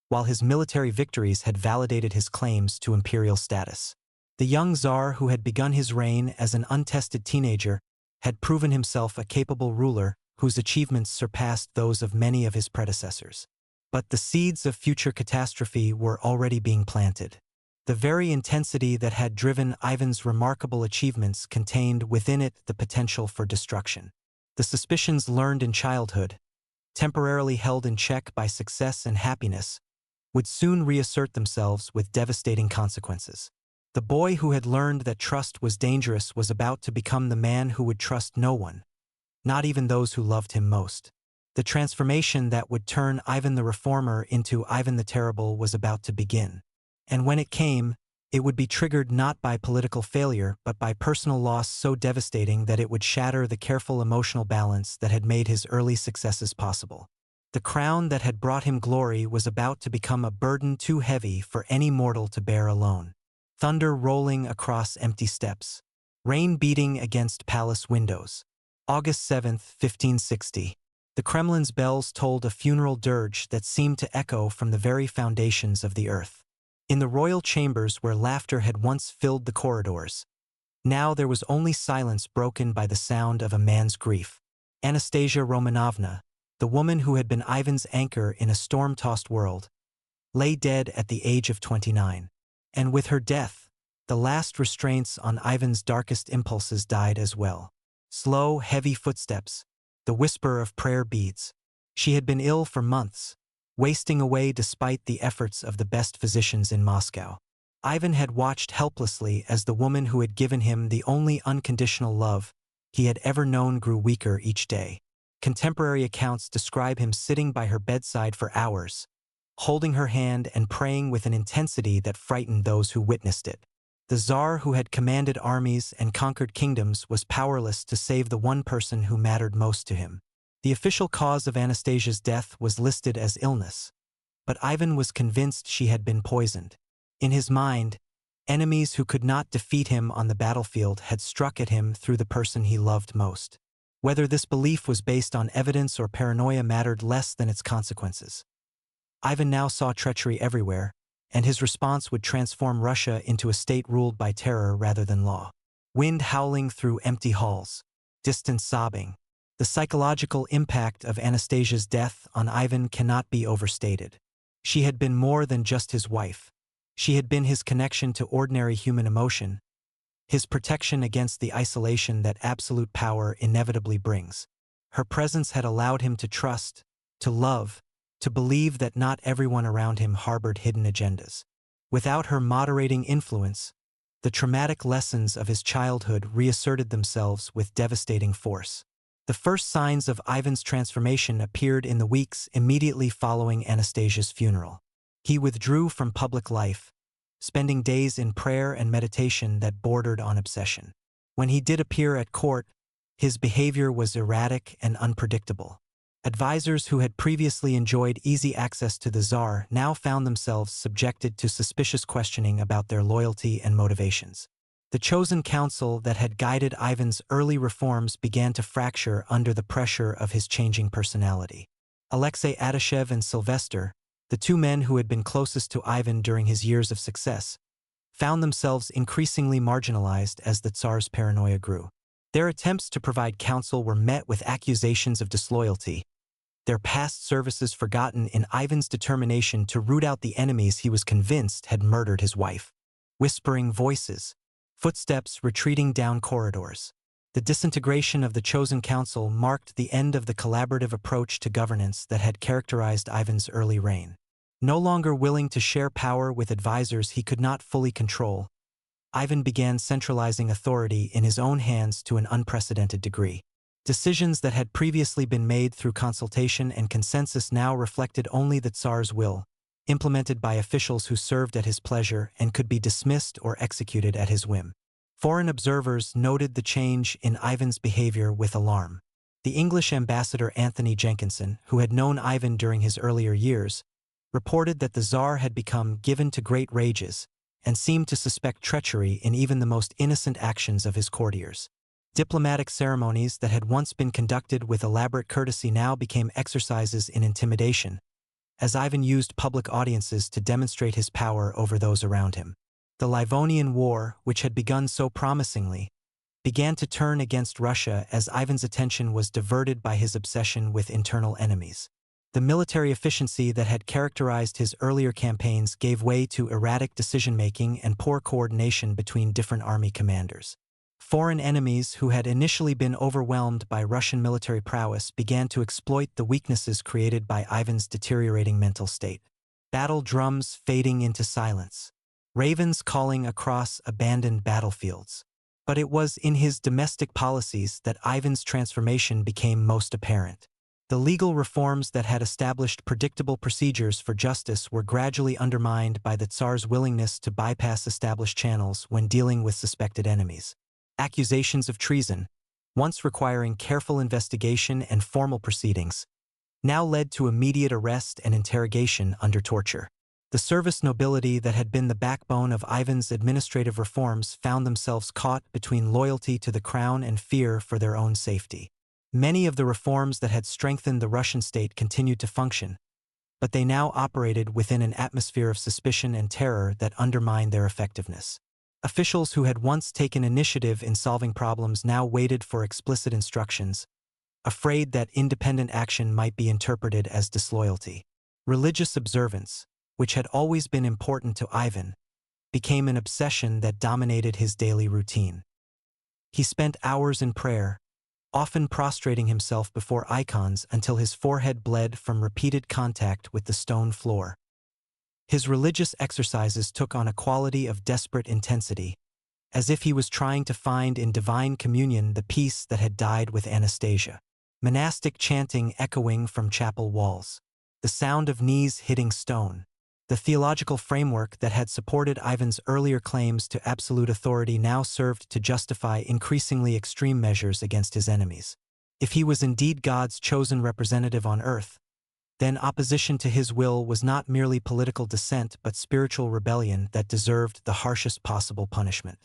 while his military victories had validated his claims to imperial status. The young Tsar, who had begun his reign as an untested teenager, had proven himself a capable ruler whose achievements surpassed those of many of his predecessors. But the seeds of future catastrophe were already being planted. The very intensity that had driven Ivan's remarkable achievements contained within it the potential for destruction. The suspicions learned in childhood, temporarily held in check by success and happiness, would soon reassert themselves with devastating consequences. The boy who had learned that trust was dangerous was about to become the man who would trust no one, not even those who loved him most. The transformation that would turn Ivan the Reformer into Ivan the Terrible was about to begin. And when it came, it would be triggered not by political failure but by personal loss so devastating that it would shatter the careful emotional balance that had made his early successes possible. The crown that had brought him glory was about to become a burden too heavy for any mortal to bear alone. Thunder rolling across empty steppes, rain beating against palace windows. August 7, 1560. The Kremlin's bells tolled a funeral dirge that seemed to echo from the very foundations of the earth. In the royal chambers where laughter had once filled the corridors, now there was only silence broken by the sound of a man's grief. Anastasia Romanovna, the woman who had been Ivan's anchor in a storm-tossed world, lay dead at the age of 29. And with her death, the last restraints on Ivan's darkest impulses died as well. Slow, heavy footsteps, the whisper of prayer beads. She had been ill for months, wasting away despite the efforts of the best physicians in Moscow. Ivan had watched helplessly as the woman who had given him the only unconditional love he had ever known grew weaker each day. Contemporary accounts describe him sitting by her bedside for hours, holding her hand and praying with an intensity that frightened those who witnessed it. The Tsar, who had commanded armies and conquered kingdoms, was powerless to save the one person who mattered most to him. The official cause of Anastasia's death was listed as illness, but Ivan was convinced she had been poisoned. In his mind, enemies who could not defeat him on the battlefield had struck at him through the person he loved most. Whether this belief was based on evidence or paranoia mattered less than its consequences. Ivan now saw treachery everywhere, and his response would transform Russia into a state ruled by terror rather than law. wind howling through empty halls, distant sobbing. The psychological impact of Anastasia's death on Ivan cannot be overstated. She had been more than just his wife. She had been his connection to ordinary human emotion, his protection against the isolation that absolute power inevitably brings. Her presence had allowed him to trust, to love, to believe that not everyone around him harbored hidden agendas. Without her moderating influence, the traumatic lessons of his childhood reasserted themselves with devastating force. The first signs of Ivan's transformation appeared in the weeks immediately following Anastasia's funeral. He withdrew from public life, spending days in prayer and meditation that bordered on obsession. When he did appear at court, his behavior was erratic and unpredictable. Advisors who had previously enjoyed easy access to the Tsar now found themselves subjected to suspicious questioning about their loyalty and motivations. The chosen council that had guided Ivan's early reforms began to fracture under the pressure of his changing personality. Alexei Adashev and Sylvester, the two men who had been closest to Ivan during his years of success, found themselves increasingly marginalized as the Tsar's paranoia grew. Their attempts to provide counsel were met with accusations of disloyalty, their past services forgotten in Ivan's determination to root out the enemies he was convinced had murdered his wife. Whispering voices, footsteps retreating down corridors. The disintegration of the chosen council marked the end of the collaborative approach to governance that had characterized Ivan's early reign. No longer willing to share power with advisors he could not fully control, Ivan began centralizing authority in his own hands to an unprecedented degree. Decisions that had previously been made through consultation and consensus now reflected only the Tsar's will, implemented by officials who served at his pleasure and could be dismissed or executed at his whim. Foreign observers noted the change in Ivan's behavior with alarm. The English ambassador Anthony Jenkinson, who had known Ivan during his earlier years, reported that the Tsar had become given to great rages and seemed to suspect treachery in even the most innocent actions of his courtiers. Diplomatic ceremonies that had once been conducted with elaborate courtesy now became exercises in intimidation, as Ivan used public audiences to demonstrate his power over those around him. The Livonian War, which had begun so promisingly, began to turn against Russia as Ivan's attention was diverted by his obsession with internal enemies. The military efficiency that had characterized his earlier campaigns gave way to erratic decision-making and poor coordination between different army commanders. Foreign enemies who had initially been overwhelmed by Russian military prowess began to exploit the weaknesses created by Ivan's deteriorating mental state. Battle drums fading into silence. Ravens calling across abandoned battlefields. But it was in his domestic policies that Ivan's transformation became most apparent. The legal reforms that had established predictable procedures for justice were gradually undermined by the Tsar's willingness to bypass established channels when dealing with suspected enemies. Accusations of treason, once requiring careful investigation and formal proceedings, now led to immediate arrest and interrogation under torture. The service nobility that had been the backbone of Ivan's administrative reforms found themselves caught between loyalty to the crown and fear for their own safety. Many of the reforms that had strengthened the Russian state continued to function, but they now operated within an atmosphere of suspicion and terror that undermined their effectiveness. Officials who had once taken initiative in solving problems now waited for explicit instructions, afraid that independent action might be interpreted as disloyalty. Religious observance, which had always been important to Ivan, became an obsession that dominated his daily routine. He spent hours in prayer, often prostrating himself before icons until his forehead bled from repeated contact with the stone floor. His religious exercises took on a quality of desperate intensity, as if he was trying to find in divine communion the peace that had died with Anastasia. Monastic chanting echoing from chapel walls, the sound of knees hitting stone. The theological framework that had supported Ivan's earlier claims to absolute authority now served to justify increasingly extreme measures against his enemies. If he was indeed God's chosen representative on earth, then opposition to his will was not merely political dissent but spiritual rebellion that deserved the harshest possible punishment.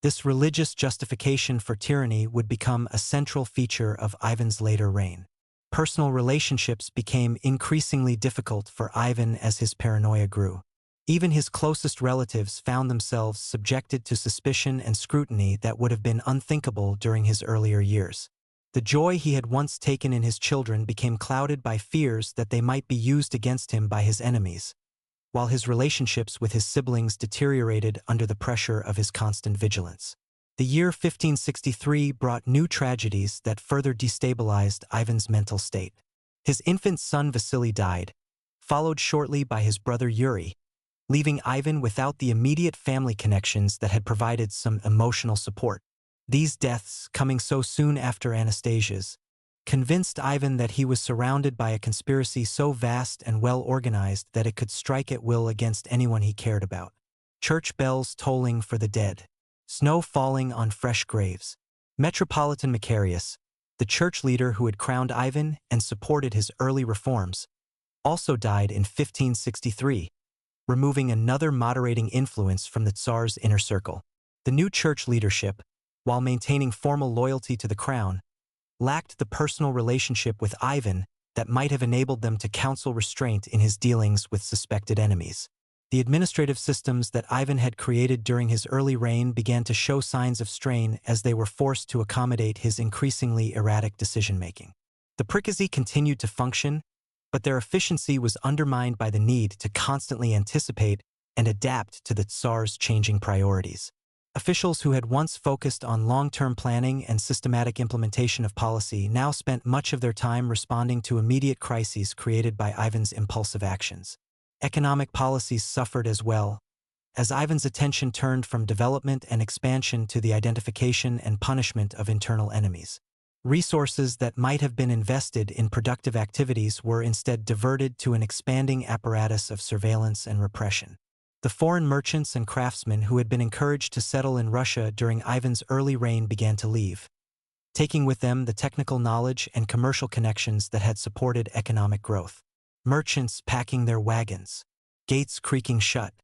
This religious justification for tyranny would become a central feature of Ivan's later reign. Personal relationships became increasingly difficult for Ivan as his paranoia grew. Even his closest relatives found themselves subjected to suspicion and scrutiny that would have been unthinkable during his earlier years. The joy he had once taken in his children became clouded by fears that they might be used against him by his enemies, while his relationships with his siblings deteriorated under the pressure of his constant vigilance. The year 1563 brought new tragedies that further destabilized Ivan's mental state. His infant son Vasily died, followed shortly by his brother Yuri, leaving Ivan without the immediate family connections that had provided some emotional support. These deaths, coming so soon after Anastasia's, convinced Ivan that he was surrounded by a conspiracy so vast and well-organized that it could strike at will against anyone he cared about. Church bells tolling for the dead, snow falling on fresh graves. Metropolitan Macarius, the church leader who had crowned Ivan and supported his early reforms, also died in 1563, removing another moderating influence from the Tsar's inner circle. The new church leadership, while maintaining formal loyalty to the crown, lacked the personal relationship with Ivan that might have enabled them to counsel restraint in his dealings with suspected enemies. The administrative systems that Ivan had created during his early reign began to show signs of strain as they were forced to accommodate his increasingly erratic decision-making. The pricacy continued to function, but their efficiency was undermined by the need to constantly anticipate and adapt to the Tsar's changing priorities. Officials who had once focused on long-term planning and systematic implementation of policy now spent much of their time responding to immediate crises created by Ivan's impulsive actions. Economic policies suffered as well, as Ivan's attention turned from development and expansion to the identification and punishment of internal enemies. Resources that might have been invested in productive activities were instead diverted to an expanding apparatus of surveillance and repression. The foreign merchants and craftsmen who had been encouraged to settle in Russia during Ivan's early reign began to leave, taking with them the technical knowledge and commercial connections that had supported economic growth. Merchants packing their wagons, gates creaking shut.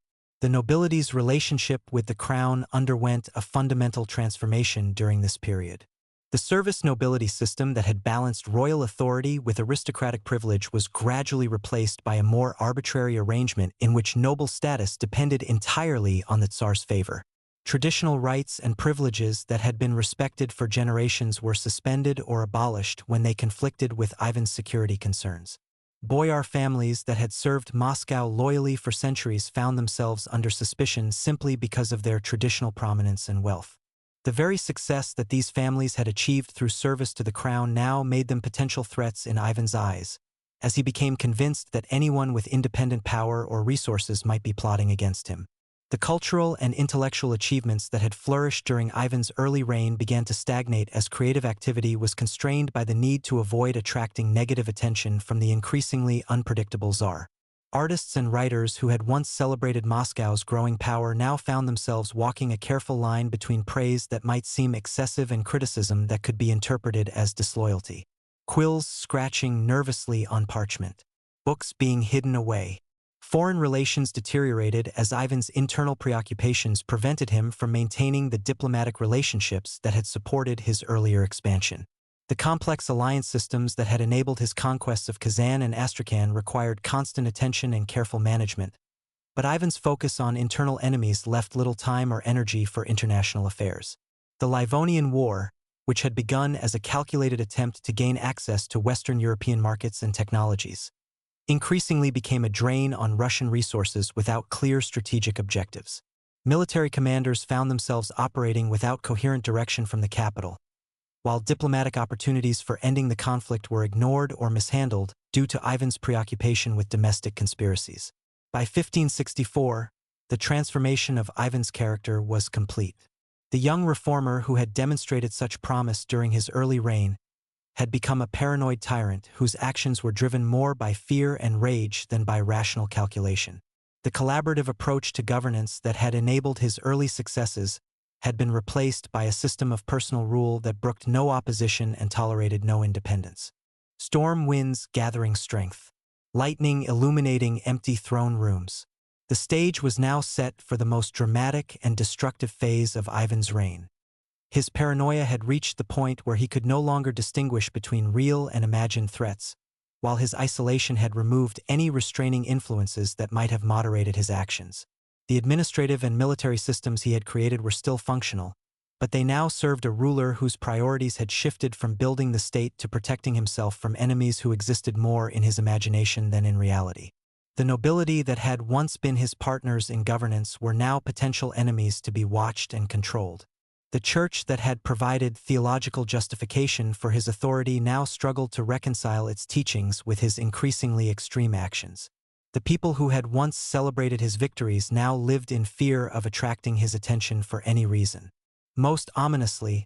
The nobility's relationship with the crown underwent a fundamental transformation during this period. The service nobility system that had balanced royal authority with aristocratic privilege was gradually replaced by a more arbitrary arrangement in which noble status depended entirely on the Tsar's favor. Traditional rights and privileges that had been respected for generations were suspended or abolished when they conflicted with Ivan's security concerns. Boyar families that had served Moscow loyally for centuries found themselves under suspicion simply because of their traditional prominence and wealth. The very success that these families had achieved through service to the crown now made them potential threats in Ivan's eyes, as he became convinced that anyone with independent power or resources might be plotting against him. The cultural and intellectual achievements that had flourished during Ivan's early reign began to stagnate as creative activity was constrained by the need to avoid attracting negative attention from the increasingly unpredictable Tsar. Artists and writers who had once celebrated Moscow's growing power now found themselves walking a careful line between praise that might seem excessive and criticism that could be interpreted as disloyalty. Quills scratching nervously on parchment. Books being hidden away. Foreign relations deteriorated as Ivan's internal preoccupations prevented him from maintaining the diplomatic relationships that had supported his earlier expansion. The complex alliance systems that had enabled his conquests of Kazan and Astrakhan required constant attention and careful management, but Ivan's focus on internal enemies left little time or energy for international affairs. The Livonian War, which had begun as a calculated attempt to gain access to Western European markets and technologies, increasingly became a drain on Russian resources without clear strategic objectives. Military commanders found themselves operating without coherent direction from the capital, while diplomatic opportunities for ending the conflict were ignored or mishandled due to Ivan's preoccupation with domestic conspiracies. By 1564, the transformation of Ivan's character was complete. The young reformer who had demonstrated such promise during his early reign had become a paranoid tyrant whose actions were driven more by fear and rage than by rational calculation. The collaborative approach to governance that had enabled his early successes had been replaced by a system of personal rule that brooked no opposition and tolerated no independence. Storm winds gathering strength. Lightning illuminating empty throne rooms. The stage was now set for the most dramatic and destructive phase of Ivan's reign. His paranoia had reached the point where he could no longer distinguish between real and imagined threats, while his isolation had removed any restraining influences that might have moderated his actions. The administrative and military systems he had created were still functional, but they now served a ruler whose priorities had shifted from building the state to protecting himself from enemies who existed more in his imagination than in reality. The nobility that had once been his partners in governance were now potential enemies to be watched and controlled. The church that had provided theological justification for his authority now struggled to reconcile its teachings with his increasingly extreme actions. The people who had once celebrated his victories now lived in fear of attracting his attention for any reason. Most ominously,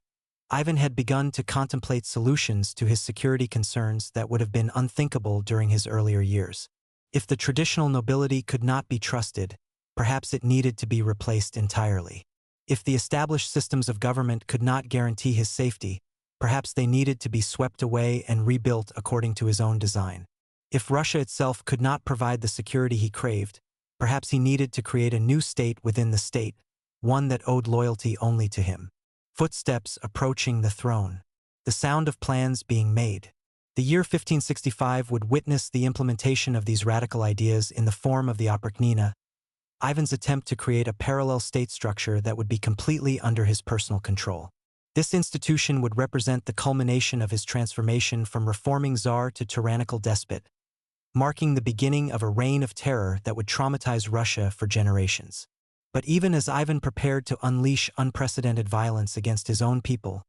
Ivan had begun to contemplate solutions to his security concerns that would have been unthinkable during his earlier years. If the traditional nobility could not be trusted, perhaps it needed to be replaced entirely. If the established systems of government could not guarantee his safety, perhaps they needed to be swept away and rebuilt according to his own design. If Russia itself could not provide the security he craved, perhaps he needed to create a new state within the state, one that owed loyalty only to him. Footsteps approaching the throne. The sound of plans being made. The year 1565 would witness the implementation of these radical ideas in the form of the Oprichnina, Ivan's attempt to create a parallel state structure that would be completely under his personal control. This institution would represent the culmination of his transformation from reforming czar to tyrannical despot, marking the beginning of a reign of terror that would traumatize Russia for generations. But even as Ivan prepared to unleash unprecedented violence against his own people,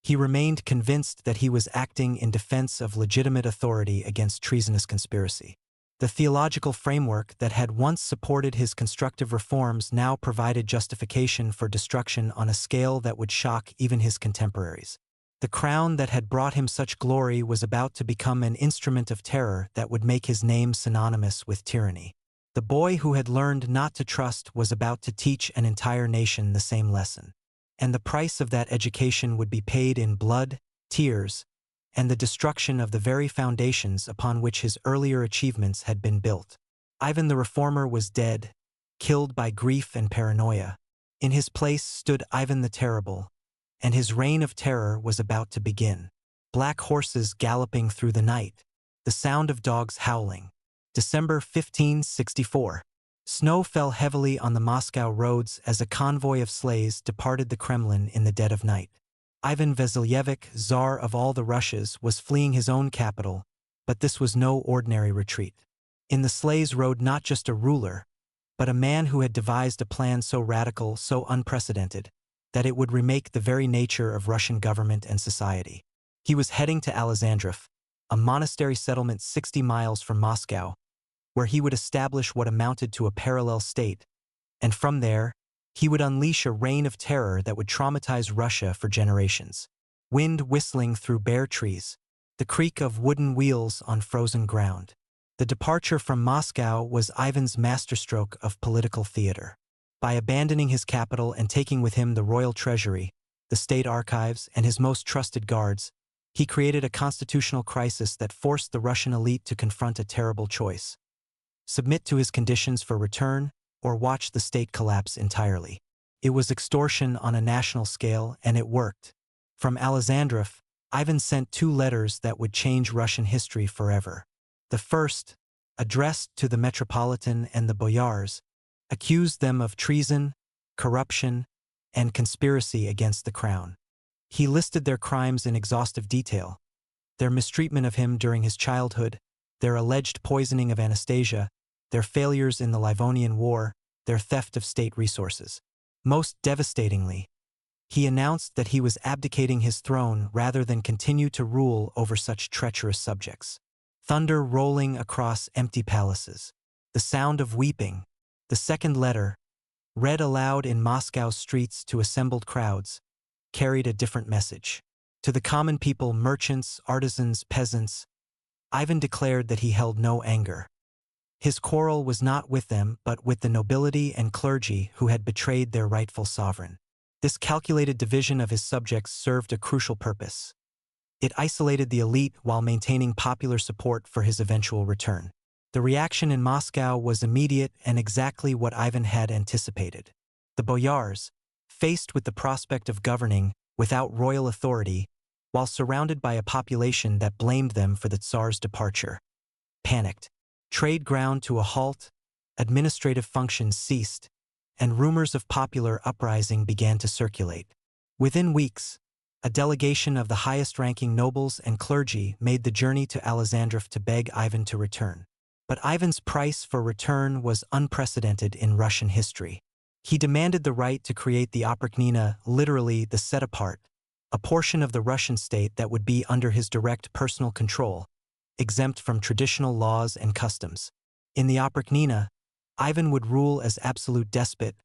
he remained convinced that he was acting in defense of legitimate authority against treasonous conspiracy. The theological framework that had once supported his constructive reforms now provided justification for destruction on a scale that would shock even his contemporaries. The crown that had brought him such glory was about to become an instrument of terror that would make his name synonymous with tyranny. The boy who had learned not to trust was about to teach an entire nation the same lesson. And the price of that education would be paid in blood, tears, and the destruction of the very foundations upon which his earlier achievements had been built. Ivan the Reformer was dead, killed by grief and paranoia. In his place stood Ivan the Terrible, and his reign of terror was about to begin. Black horses galloping through the night, the sound of dogs howling. December 1564. Snow fell heavily on the Moscow roads as a convoy of sleighs departed the Kremlin in the dead of night. IV Vasilyevich, Tsar of all the Russias, was fleeing his own capital, but this was no ordinary retreat. In the sleighs rode not just a ruler, but a man who had devised a plan so radical, so unprecedented, that it would remake the very nature of Russian government and society. He was heading to Alexandrov, a monastery settlement 60 miles from Moscow, where he would establish what amounted to a parallel state, and from there, he would unleash a reign of terror that would traumatize Russia for generations. Wind whistling through bare trees, the creak of wooden wheels on frozen ground. The departure from Moscow was Ivan's masterstroke of political theater. By abandoning his capital and taking with him the royal treasury, the state archives, and his most trusted guards, he created a constitutional crisis that forced the Russian elite to confront a terrible choice: submit to his conditions for return, or watch the state collapse entirely. It was extortion on a national scale, and it worked. From Alexandrov, Ivan sent 2 letters that would change Russian history forever. The first, addressed to the Metropolitan and the boyars, accused them of treason, corruption, and conspiracy against the crown. He listed their crimes in exhaustive detail: their mistreatment of him during his childhood, their alleged poisoning of Anastasia, their failures in the Livonian War, their theft of state resources. Most devastatingly, he announced that he was abdicating his throne rather than continue to rule over such treacherous subjects. Thunder rolling across empty palaces. The sound of weeping. The second letter, read aloud in Moscow's streets to assembled crowds, carried a different message. To the common people, merchants, artisans, peasants, Ivan declared that he held no anger. His quarrel was not with them, but with the nobility and clergy who had betrayed their rightful sovereign. This calculated division of his subjects served a crucial purpose. It isolated the elite while maintaining popular support for his eventual return. The reaction in Moscow was immediate and exactly what Ivan had anticipated. The boyars, faced with the prospect of governing without royal authority, while surrounded by a population that blamed them for the Tsar's departure. Panicked. Trade ground to a halt, administrative functions ceased, and rumors of popular uprising began to circulate. Within weeks, a delegation of the highest-ranking nobles and clergy made the journey to Alexandrov to beg Ivan to return. But Ivan's price for return was unprecedented in Russian history. He demanded the right to create the Oprichnina, literally the set-apart, a portion of the Russian state that would be under his direct personal control, exempt from traditional laws and customs. In the Oprichnina, Ivan would rule as absolute despot,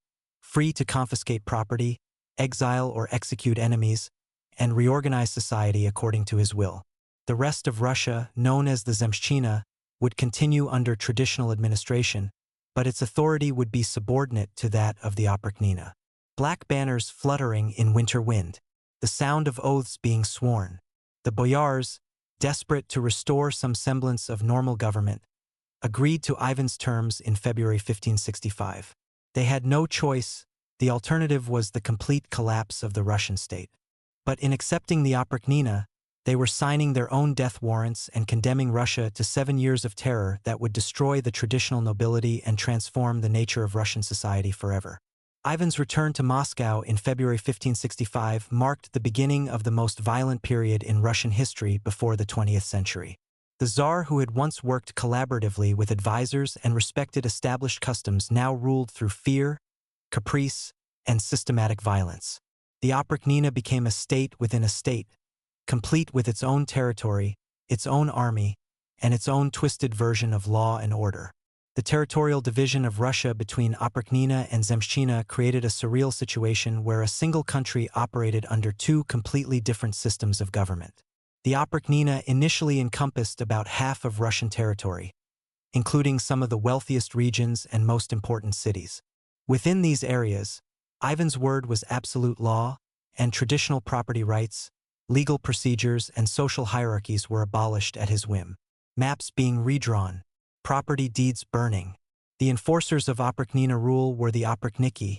free to confiscate property, exile or execute enemies, and reorganize society according to his will. The rest of Russia, known as the Zemshchina, would continue under traditional administration, but its authority would be subordinate to that of the Oprichnina. Black banners fluttering in winter wind, the sound of oaths being sworn. The boyars, desperate to restore some semblance of normal government, agreed to Ivan's terms in February 1565. They had no choice. The alternative was the complete collapse of the Russian state. But in accepting the Oprichnina, they were signing their own death warrants and condemning Russia to 7 years of terror that would destroy the traditional nobility and transform the nature of Russian society forever. Ivan's return to Moscow in February 1565 marked the beginning of the most violent period in Russian history before the 20th century. The Tsar, who had once worked collaboratively with advisors and respected established customs, now ruled through fear, caprice, and systematic violence. The Oprichnina became a state within a state, complete with its own territory, its own army, and its own twisted version of law and order. The territorial division of Russia between Oprichnina and Zemshchina created a surreal situation where a single country operated under two completely different systems of government. The Oprichnina initially encompassed about half of Russian territory, including some of the wealthiest regions and most important cities. Within these areas, Ivan's word was absolute law, and traditional property rights, legal procedures, and social hierarchies were abolished at his whim. Maps being redrawn, property deeds burning. The enforcers of Oprichnina rule were the Oprichniki,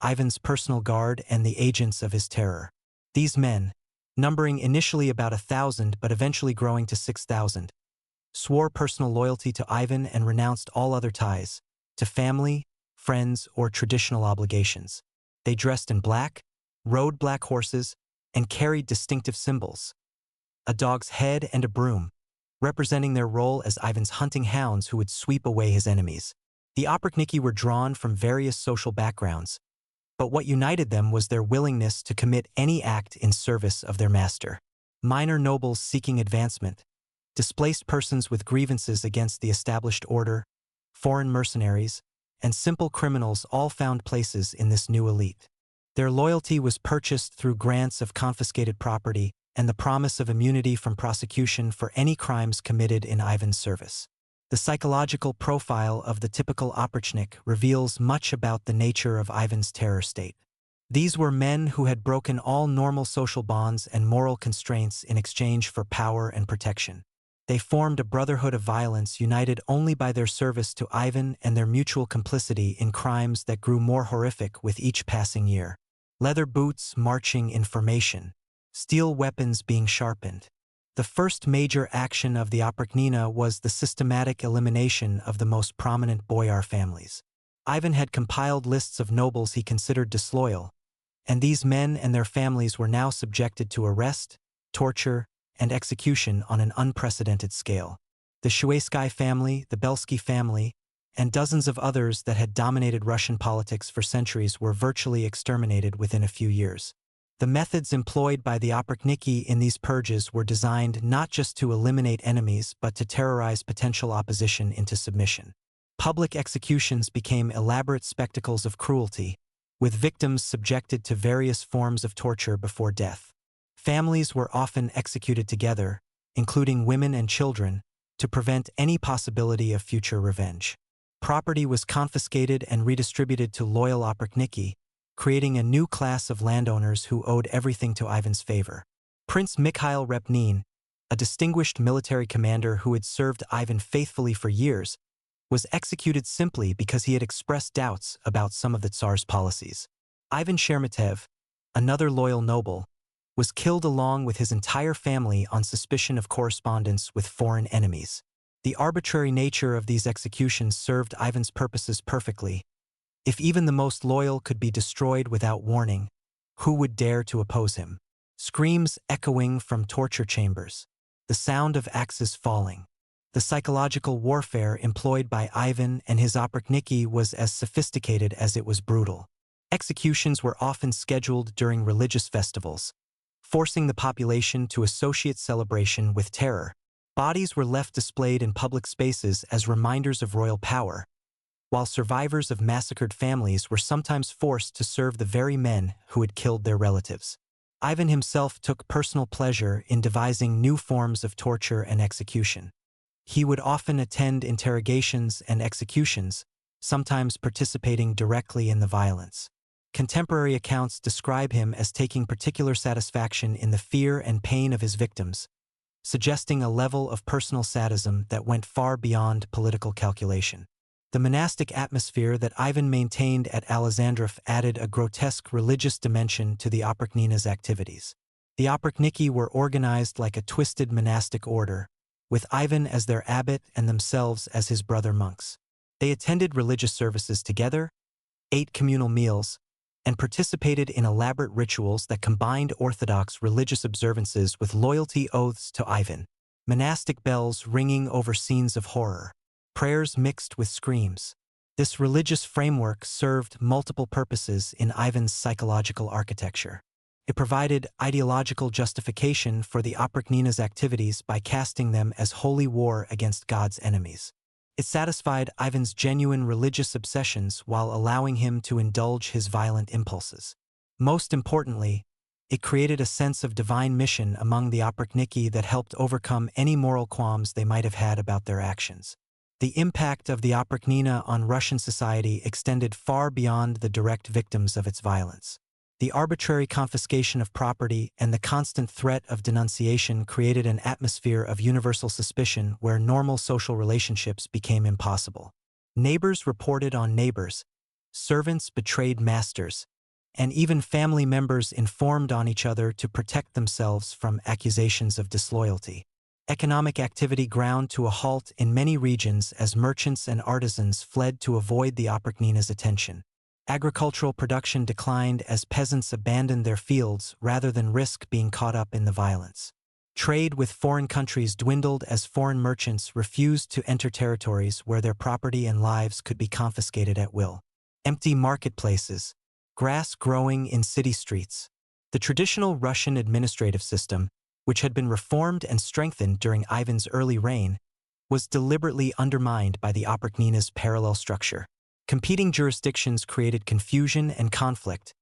Ivan's personal guard and the agents of his terror. These men, numbering initially about 1,000 but eventually growing to 6,000, swore personal loyalty to Ivan and renounced all other ties, to family, friends, or traditional obligations. They dressed in black, rode black horses, and carried distinctive symbols: a dog's head and a broom, representing their role as Ivan's hunting hounds who would sweep away his enemies. The Oprichniki were drawn from various social backgrounds, but what united them was their willingness to commit any act in service of their master. Minor nobles seeking advancement, displaced persons with grievances against the established order, foreign mercenaries, and simple criminals all found places in this new elite. Their loyalty was purchased through grants of confiscated property and the promise of immunity from prosecution for any crimes committed in Ivan's service. The psychological profile of the typical Oprichnik reveals much about the nature of Ivan's terror state. These were men who had broken all normal social bonds and moral constraints in exchange for power and protection. They formed a brotherhood of violence united only by their service to Ivan and their mutual complicity in crimes that grew more horrific with each passing year. Leather boots marching in formation, steel weapons being sharpened. The first major action of the Oprichnina was the systematic elimination of the most prominent boyar families. Ivan had compiled lists of nobles he considered disloyal, and these men and their families were now subjected to arrest, torture, and execution on an unprecedented scale. The Shuaysky family, the Belsky family, and dozens of others that had dominated Russian politics for centuries were virtually exterminated within a few years. The methods employed by the Oprichniki in these purges were designed not just to eliminate enemies but to terrorize potential opposition into submission. Public executions became elaborate spectacles of cruelty, with victims subjected to various forms of torture before death. Families were often executed together, including women and children, to prevent any possibility of future revenge. Property was confiscated and redistributed to loyal Oprichniki, creating a new class of landowners who owed everything to Ivan's favor. Prince Mikhail Repnin, a distinguished military commander who had served Ivan faithfully for years, was executed simply because he had expressed doubts about some of the Tsar's policies. Ivan Sheremetev, another loyal noble, was killed along with his entire family on suspicion of correspondence with foreign enemies. The arbitrary nature of these executions served Ivan's purposes perfectly. If even the most loyal could be destroyed without warning, who would dare to oppose him? Screams echoing from torture chambers. The sound of axes falling. The psychological warfare employed by Ivan and his Oprichniki was as sophisticated as it was brutal. Executions were often scheduled during religious festivals, forcing the population to associate celebration with terror. Bodies were left displayed in public spaces as reminders of royal power, while survivors of massacred families were sometimes forced to serve the very men who had killed their relatives. Ivan himself took personal pleasure in devising new forms of torture and execution. He would often attend interrogations and executions, sometimes participating directly in the violence. Contemporary accounts describe him as taking particular satisfaction in the fear and pain of his victims, suggesting a level of personal sadism that went far beyond political calculation. The monastic atmosphere that Ivan maintained at Alexandrov added a grotesque religious dimension to the Oprichnina's activities. The Oprichniki were organized like a twisted monastic order, with Ivan as their abbot and themselves as his brother monks. They attended religious services together, ate communal meals, and participated in elaborate rituals that combined orthodox religious observances with loyalty oaths to Ivan. Monastic bells ringing over scenes of horror. Prayers mixed with screams. This religious framework served multiple purposes in Ivan's psychological architecture. It provided ideological justification for the Oprichnina's activities by casting them as holy war against God's enemies. It satisfied Ivan's genuine religious obsessions while allowing him to indulge his violent impulses. Most importantly, it created a sense of divine mission among the Oprichniki that helped overcome any moral qualms they might have had about their actions. The impact of the Oprichnina on Russian society extended far beyond the direct victims of its violence. The arbitrary confiscation of property and the constant threat of denunciation created an atmosphere of universal suspicion where normal social relationships became impossible. Neighbors reported on neighbors, servants betrayed masters, and even family members informed on each other to protect themselves from accusations of disloyalty. Economic activity ground to a halt in many regions as merchants and artisans fled to avoid the Oprichnina's attention. Agricultural production declined as peasants abandoned their fields rather than risk being caught up in the violence. Trade with foreign countries dwindled as foreign merchants refused to enter territories where their property and lives could be confiscated at will. Empty marketplaces, grass growing in city streets. The traditional Russian administrative system, which had been reformed and strengthened during Ivan's early reign, was deliberately undermined by the Oprichnina's parallel structure. Competing jurisdictions created confusion and conflict,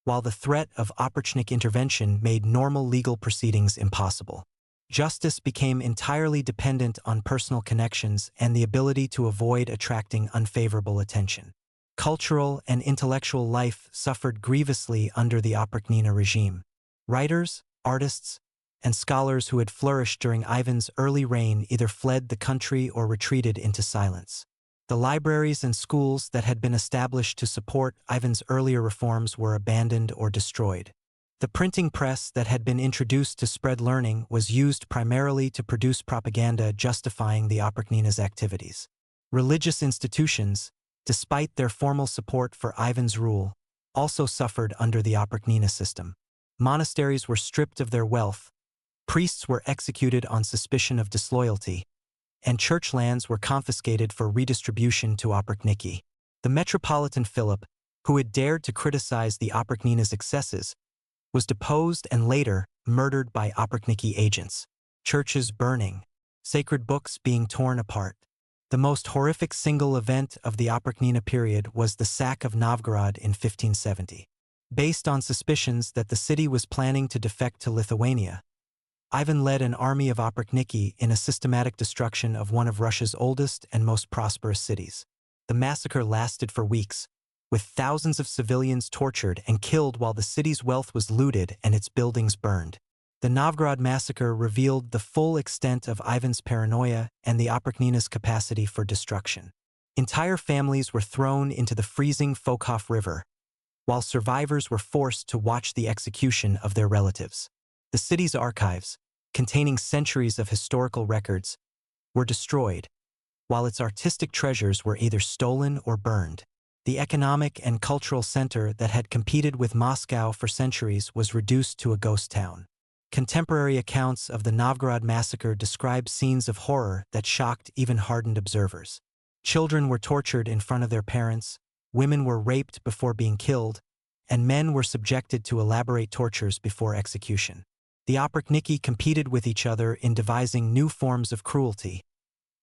while the threat of Oprichnik intervention made normal legal proceedings impossible. Justice became entirely dependent on personal connections and the ability to avoid attracting unfavorable attention. Cultural and intellectual life suffered grievously under the Oprichnina regime. Writers, artists, and scholars who had flourished during Ivan's early reign either fled the country or retreated into silence. The libraries and schools that had been established to support Ivan's earlier reforms were abandoned or destroyed. The printing press that had been introduced to spread learning was used primarily to produce propaganda justifying the Oprichnina's activities. Religious institutions, despite their formal support for Ivan's rule, also suffered under the Oprichnina system. Monasteries were stripped of their wealth, priests were executed on suspicion of disloyalty, and church lands were confiscated for redistribution to Oprichniki. The Metropolitan Philip, who had dared to criticize the Oprichnina's excesses, was deposed and later murdered by Oprichniki agents. Churches burning, sacred books being torn apart. The most horrific single event of the Oprichnina period was the sack of Novgorod in 1570. Based on suspicions that the city was planning to defect to Lithuania, Ivan led an army of Oprichniki in a systematic destruction of one of Russia's oldest and most prosperous cities. The massacre lasted for weeks, with thousands of civilians tortured and killed while the city's wealth was looted and its buildings burned. The Novgorod massacre revealed the full extent of Ivan's paranoia and the Oprichnina's capacity for destruction. Entire families were thrown into the freezing Fokhov River, while survivors were forced to watch the execution of their relatives. The city's archives, containing centuries of historical records, were destroyed, while its artistic treasures were either stolen or burned. The economic and cultural center that had competed with Moscow for centuries was reduced to a ghost town. Contemporary accounts of the Novgorod massacre describe scenes of horror that shocked even hardened observers. Children were tortured in front of their parents, women were raped before being killed, and men were subjected to elaborate tortures before execution. The Oprichniki competed with each other in devising new forms of cruelty,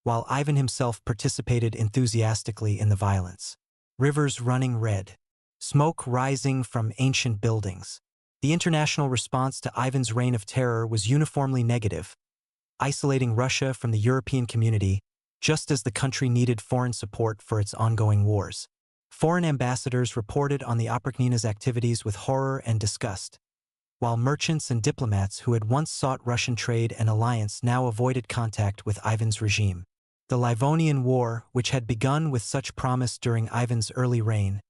while Ivan himself participated enthusiastically in the violence. Rivers running red, smoke rising from ancient buildings. The international response to Ivan's reign of terror was uniformly negative, isolating Russia from the European community just as the country needed foreign support for its ongoing wars. Foreign ambassadors reported on the Oprichnina's activities with horror and disgust, while merchants and diplomats who had once sought Russian trade and alliance now avoided contact with Ivan's regime. The Livonian War, which had begun with such promise during Ivan's early reign,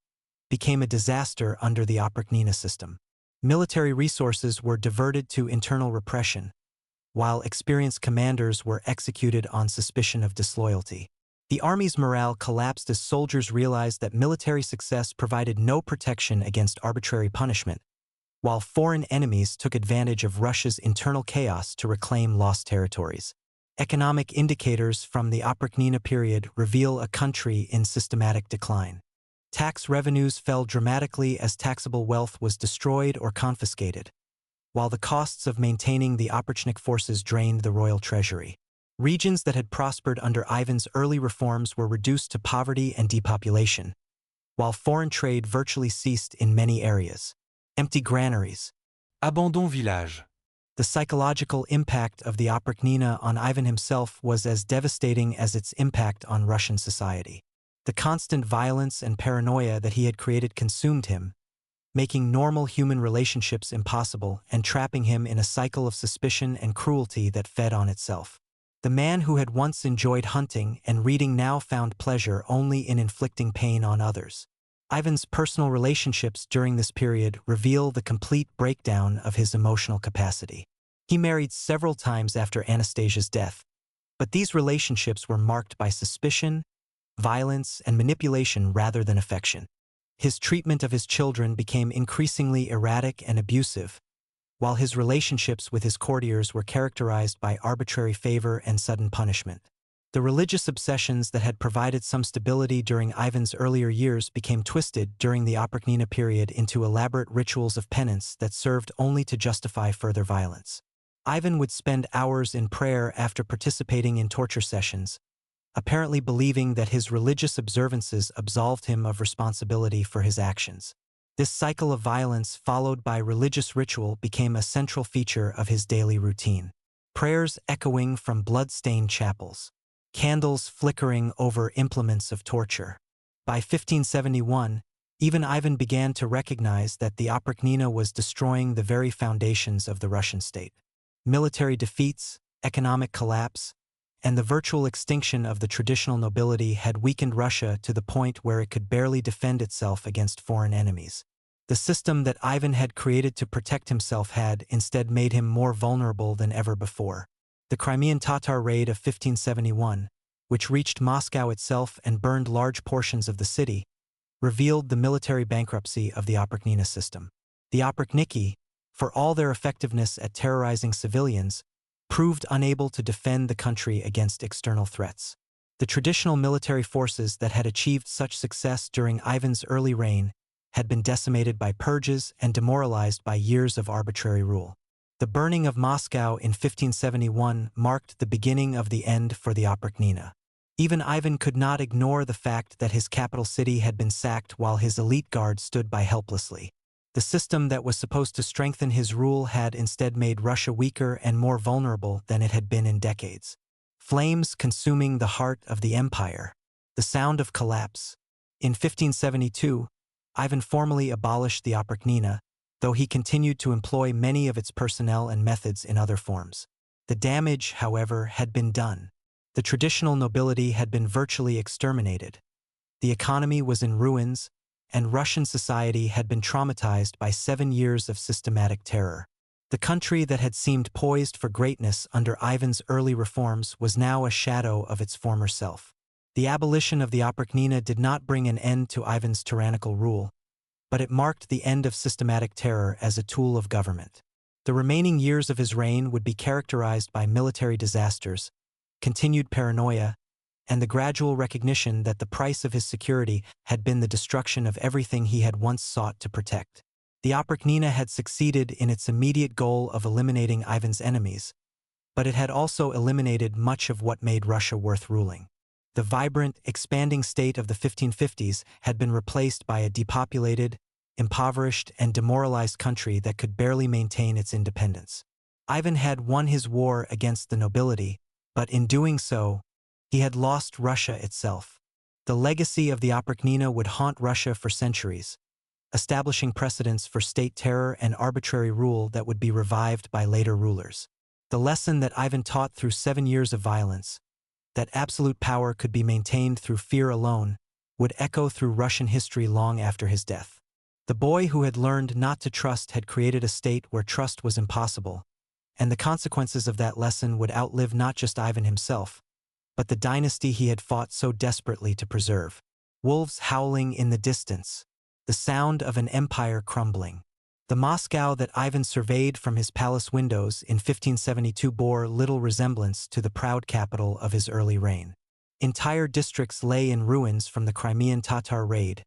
became a disaster under the Oprichnina system. Military resources were diverted to internal repression, while experienced commanders were executed on suspicion of disloyalty. The army's morale collapsed as soldiers realized that military success provided no protection against arbitrary punishment, while foreign enemies took advantage of Russia's internal chaos to reclaim lost territories. Economic indicators from the Oprichnina period reveal a country in systematic decline. Tax revenues fell dramatically as taxable wealth was destroyed or confiscated, while the costs of maintaining the Oprichnik forces drained the royal treasury. Regions that had prospered under Ivan's early reforms were reduced to poverty and depopulation, while foreign trade virtually ceased in many areas. Empty granaries. Abandon village. The psychological impact of the Oprichnina on Ivan himself was as devastating as its impact on Russian society. The constant violence and paranoia that he had created consumed him, making normal human relationships impossible and trapping him in a cycle of suspicion and cruelty that fed on itself. The man who had once enjoyed hunting and reading now found pleasure only in inflicting pain on others. Ivan's personal relationships during this period reveal the complete breakdown of his emotional capacity. He married several times after Anastasia's death, but these relationships were marked by suspicion, violence, and manipulation rather than affection. His treatment of his children became increasingly erratic and abusive, while his relationships with his courtiers were characterized by arbitrary favor and sudden punishment. The religious obsessions that had provided some stability during Ivan's earlier years became twisted during the Oprichnina period into elaborate rituals of penance that served only to justify further violence. Ivan would spend hours in prayer after participating in torture sessions, apparently believing that his religious observances absolved him of responsibility for his actions. This cycle of violence followed by religious ritual became a central feature of his daily routine. Prayers echoing from blood-stained chapels, candles flickering over implements of torture. By 1571, even Ivan began to recognize that the Oprichnina was destroying the very foundations of the Russian state. Military defeats, economic collapse, and the virtual extinction of the traditional nobility had weakened Russia to the point where it could barely defend itself against foreign enemies. The system that Ivan had created to protect himself had instead made him more vulnerable than ever before. The Crimean Tatar raid of 1571, which reached Moscow itself and burned large portions of the city, revealed the military bankruptcy of the Oprichnina system. The Oprichniki, for all their effectiveness at terrorizing civilians, proved unable to defend the country against external threats. The traditional military forces that had achieved such success during Ivan's early reign had been decimated by purges and demoralized by years of arbitrary rule. The burning of Moscow in 1571 marked the beginning of the end for the Oprichnina. Even Ivan could not ignore the fact that his capital city had been sacked while his elite guard stood by helplessly. The system that was supposed to strengthen his rule had instead made Russia weaker and more vulnerable than it had been in decades. Flames consuming the heart of the empire. The sound of collapse. In 1572, Ivan formally abolished the Oprichnina, though he continued to employ many of its personnel and methods in other forms. The damage, however, had been done. The traditional nobility had been virtually exterminated. The economy was in ruins, and Russian society had been traumatized by 7 years of systematic terror. The country that had seemed poised for greatness under Ivan's early reforms was now a shadow of its former self. The abolition of the Oprichnina did not bring an end to Ivan's tyrannical rule, but it marked the end of systematic terror as a tool of government. The remaining years of his reign would be characterized by military disasters, continued paranoia, and the gradual recognition that the price of his security had been the destruction of everything he had once sought to protect. The Oprichnina had succeeded in its immediate goal of eliminating Ivan's enemies, but it had also eliminated much of what made Russia worth ruling. The vibrant, expanding state of the 1550s had been replaced by a depopulated, impoverished, and demoralized country that could barely maintain its independence. Ivan had won his war against the nobility, but in doing so, he had lost Russia itself. The legacy of the Oprichnina would haunt Russia for centuries, establishing precedents for state terror and arbitrary rule that would be revived by later rulers. The lesson that Ivan taught through 7 years of violence, that absolute power could be maintained through fear alone, would echo through Russian history long after his death. The boy who had learned not to trust had created a state where trust was impossible, and the consequences of that lesson would outlive not just Ivan himself, but the dynasty he had fought so desperately to preserve. Wolves howling in the distance, the sound of an empire crumbling. The Moscow that Ivan surveyed from his palace windows in 1572 bore little resemblance to the proud capital of his early reign. Entire districts lay in ruins from the Crimean Tatar raid,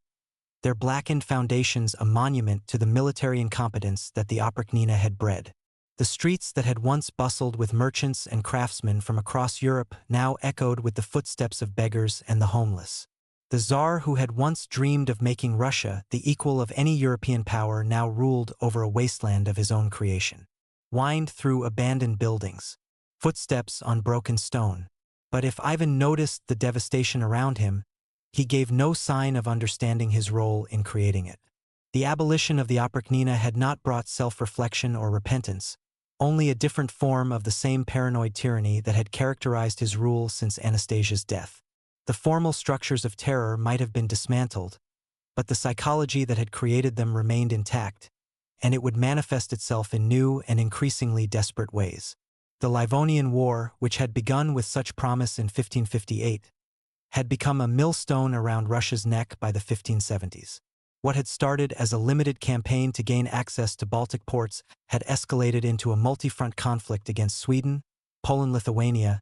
their blackened foundations a monument to the military incompetence that the Oprichnina had bred. The streets that had once bustled with merchants and craftsmen from across Europe now echoed with the footsteps of beggars and the homeless. The Tsar who had once dreamed of making Russia the equal of any European power now ruled over a wasteland of his own creation. Wind through abandoned buildings, footsteps on broken stone. But if Ivan noticed the devastation around him, he gave no sign of understanding his role in creating it. The abolition of the Oprichnina had not brought self-reflection or repentance, only a different form of the same paranoid tyranny that had characterized his rule since Anastasia's death. The formal structures of terror might have been dismantled, but the psychology that had created them remained intact, and it would manifest itself in new and increasingly desperate ways. The Livonian War, which had begun with such promise in 1558, had become a millstone around Russia's neck by the 1570s. What had started as a limited campaign to gain access to Baltic ports had escalated into a multi-front conflict against Sweden, Poland-Lithuania,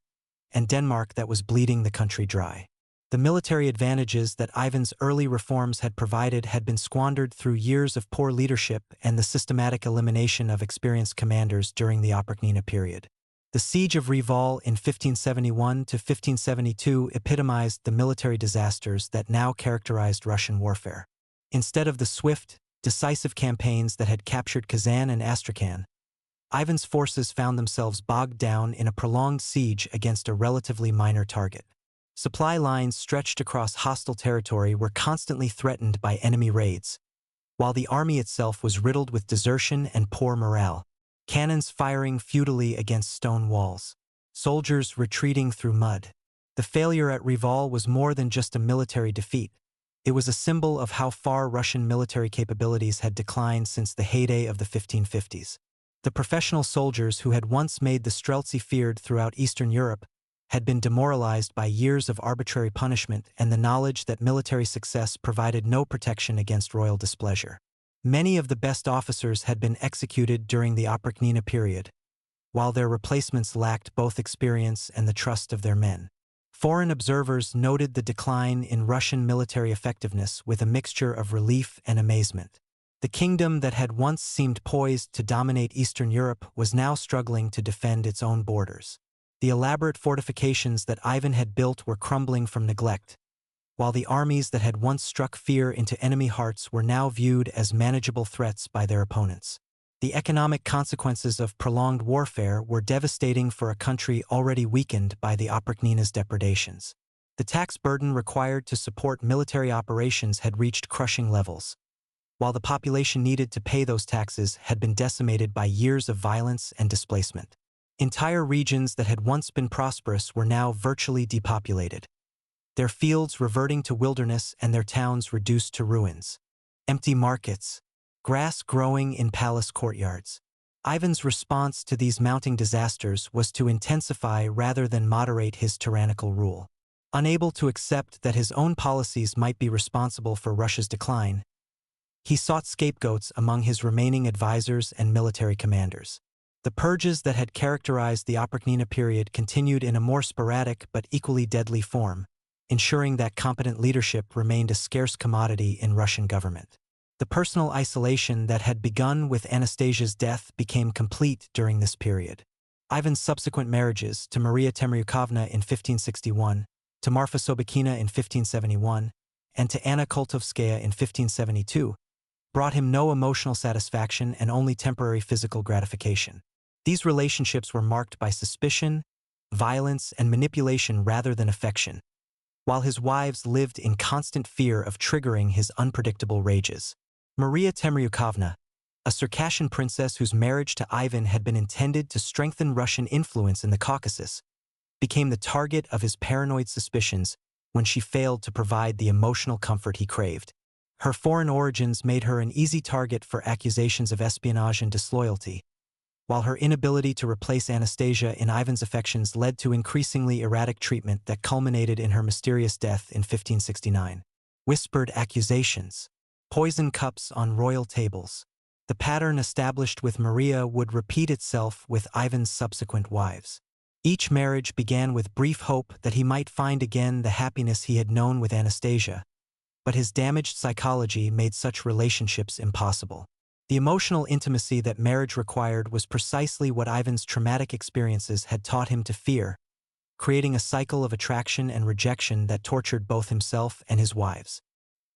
and Denmark that was bleeding the country dry. The military advantages that Ivan's early reforms had provided had been squandered through years of poor leadership and the systematic elimination of experienced commanders during the Oprichnina period. The siege of Reval in 1571 to 1572 epitomized the military disasters that now characterized Russian warfare. Instead of the swift, decisive campaigns that had captured Kazan and Astrakhan, Ivan's forces found themselves bogged down in a prolonged siege against a relatively minor target. Supply lines stretched across hostile territory were constantly threatened by enemy raids, while the army itself was riddled with desertion and poor morale, cannons firing futilely against stone walls, soldiers retreating through mud. The failure at Reval was more than just a military defeat. It was a symbol of how far Russian military capabilities had declined since the heyday of the 1550s. The professional soldiers who had once made the Streltsy feared throughout Eastern Europe had been demoralized by years of arbitrary punishment and the knowledge that military success provided no protection against royal displeasure. Many of the best officers had been executed during the Oprichnina period, while their replacements lacked both experience and the trust of their men. Foreign observers noted the decline in Russian military effectiveness with a mixture of relief and amazement. The kingdom that had once seemed poised to dominate Eastern Europe was now struggling to defend its own borders. The elaborate fortifications that Ivan had built were crumbling from neglect, while the armies that had once struck fear into enemy hearts were now viewed as manageable threats by their opponents. The economic consequences of prolonged warfare were devastating for a country already weakened by the Oprichnina's depredations. The tax burden required to support military operations had reached crushing levels, while the population needed to pay those taxes had been decimated by years of violence and displacement. Entire regions that had once been prosperous were now virtually depopulated, their fields reverting to wilderness and their towns reduced to ruins. Empty markets, grass growing in palace courtyards, Ivan's response to these mounting disasters was to intensify rather than moderate his tyrannical rule. Unable to accept that his own policies might be responsible for Russia's decline, he sought scapegoats among his remaining advisors and military commanders. The purges that had characterized the Oprichnina period continued in a more sporadic but equally deadly form, ensuring that competent leadership remained a scarce commodity in Russian government. The personal isolation that had begun with Anastasia's death became complete during this period. Ivan's subsequent marriages to Maria Temryukovna in 1561, to Marfa Sobakina in 1571, and to Anna Koltovskaya in 1572, brought him no emotional satisfaction and only temporary physical gratification. These relationships were marked by suspicion, violence, and manipulation rather than affection, while his wives lived in constant fear of triggering his unpredictable rages. Maria Temryukovna, a Circassian princess whose marriage to Ivan had been intended to strengthen Russian influence in the Caucasus, became the target of his paranoid suspicions when she failed to provide the emotional comfort he craved. Her foreign origins made her an easy target for accusations of espionage and disloyalty, while her inability to replace Anastasia in Ivan's affections led to increasingly erratic treatment that culminated in her mysterious death in 1569. Whispered accusations, poison cups on royal tables. The pattern established with Maria would repeat itself with Ivan's subsequent wives. Each marriage began with brief hope that he might find again the happiness he had known with Anastasia, but his damaged psychology made such relationships impossible. The emotional intimacy that marriage required was precisely what Ivan's traumatic experiences had taught him to fear, creating a cycle of attraction and rejection that tortured both himself and his wives.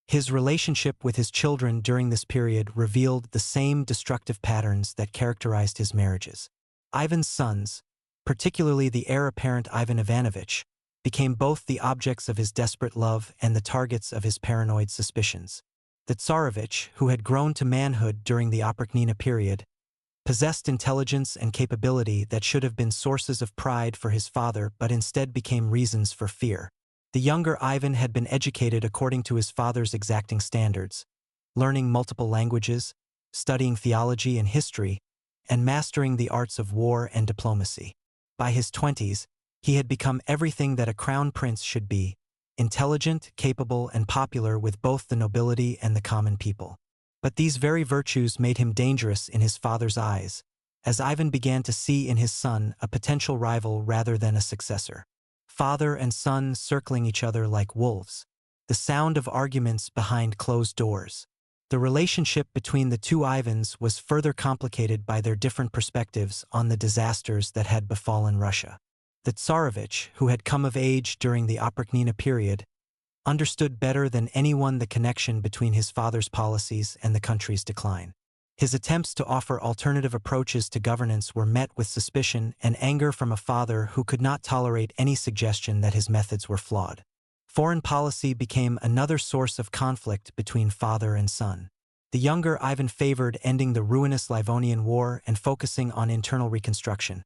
His relationship with his children during this period revealed the same destructive patterns that characterized his marriages. Ivan's sons, particularly the heir apparent Ivan Ivanovich, became both the objects of his desperate love and the targets of his paranoid suspicions. The Tsarevich, who had grown to manhood during the Oprichnina period, possessed intelligence and capability that should have been sources of pride for his father but instead became reasons for fear. The younger Ivan had been educated according to his father's exacting standards, learning multiple languages, studying theology and history, and mastering the arts of war and diplomacy. By his 20s, he had become everything that a crown prince should be: intelligent, capable, and popular with both the nobility and the common people. But these very virtues made him dangerous in his father's eyes, as Ivan began to see in his son a potential rival rather than a successor. Father and son circling each other like wolves. The sound of arguments behind closed doors. The relationship between the two Ivans was further complicated by their different perspectives on the disasters that had befallen Russia. The Tsarevich, who had come of age during the Oprichnina period, understood better than anyone the connection between his father's policies and the country's decline. His attempts to offer alternative approaches to governance were met with suspicion and anger from a father who could not tolerate any suggestion that his methods were flawed. Foreign policy became another source of conflict between father and son. The younger Ivan favored ending the ruinous Livonian War and focusing on internal reconstruction,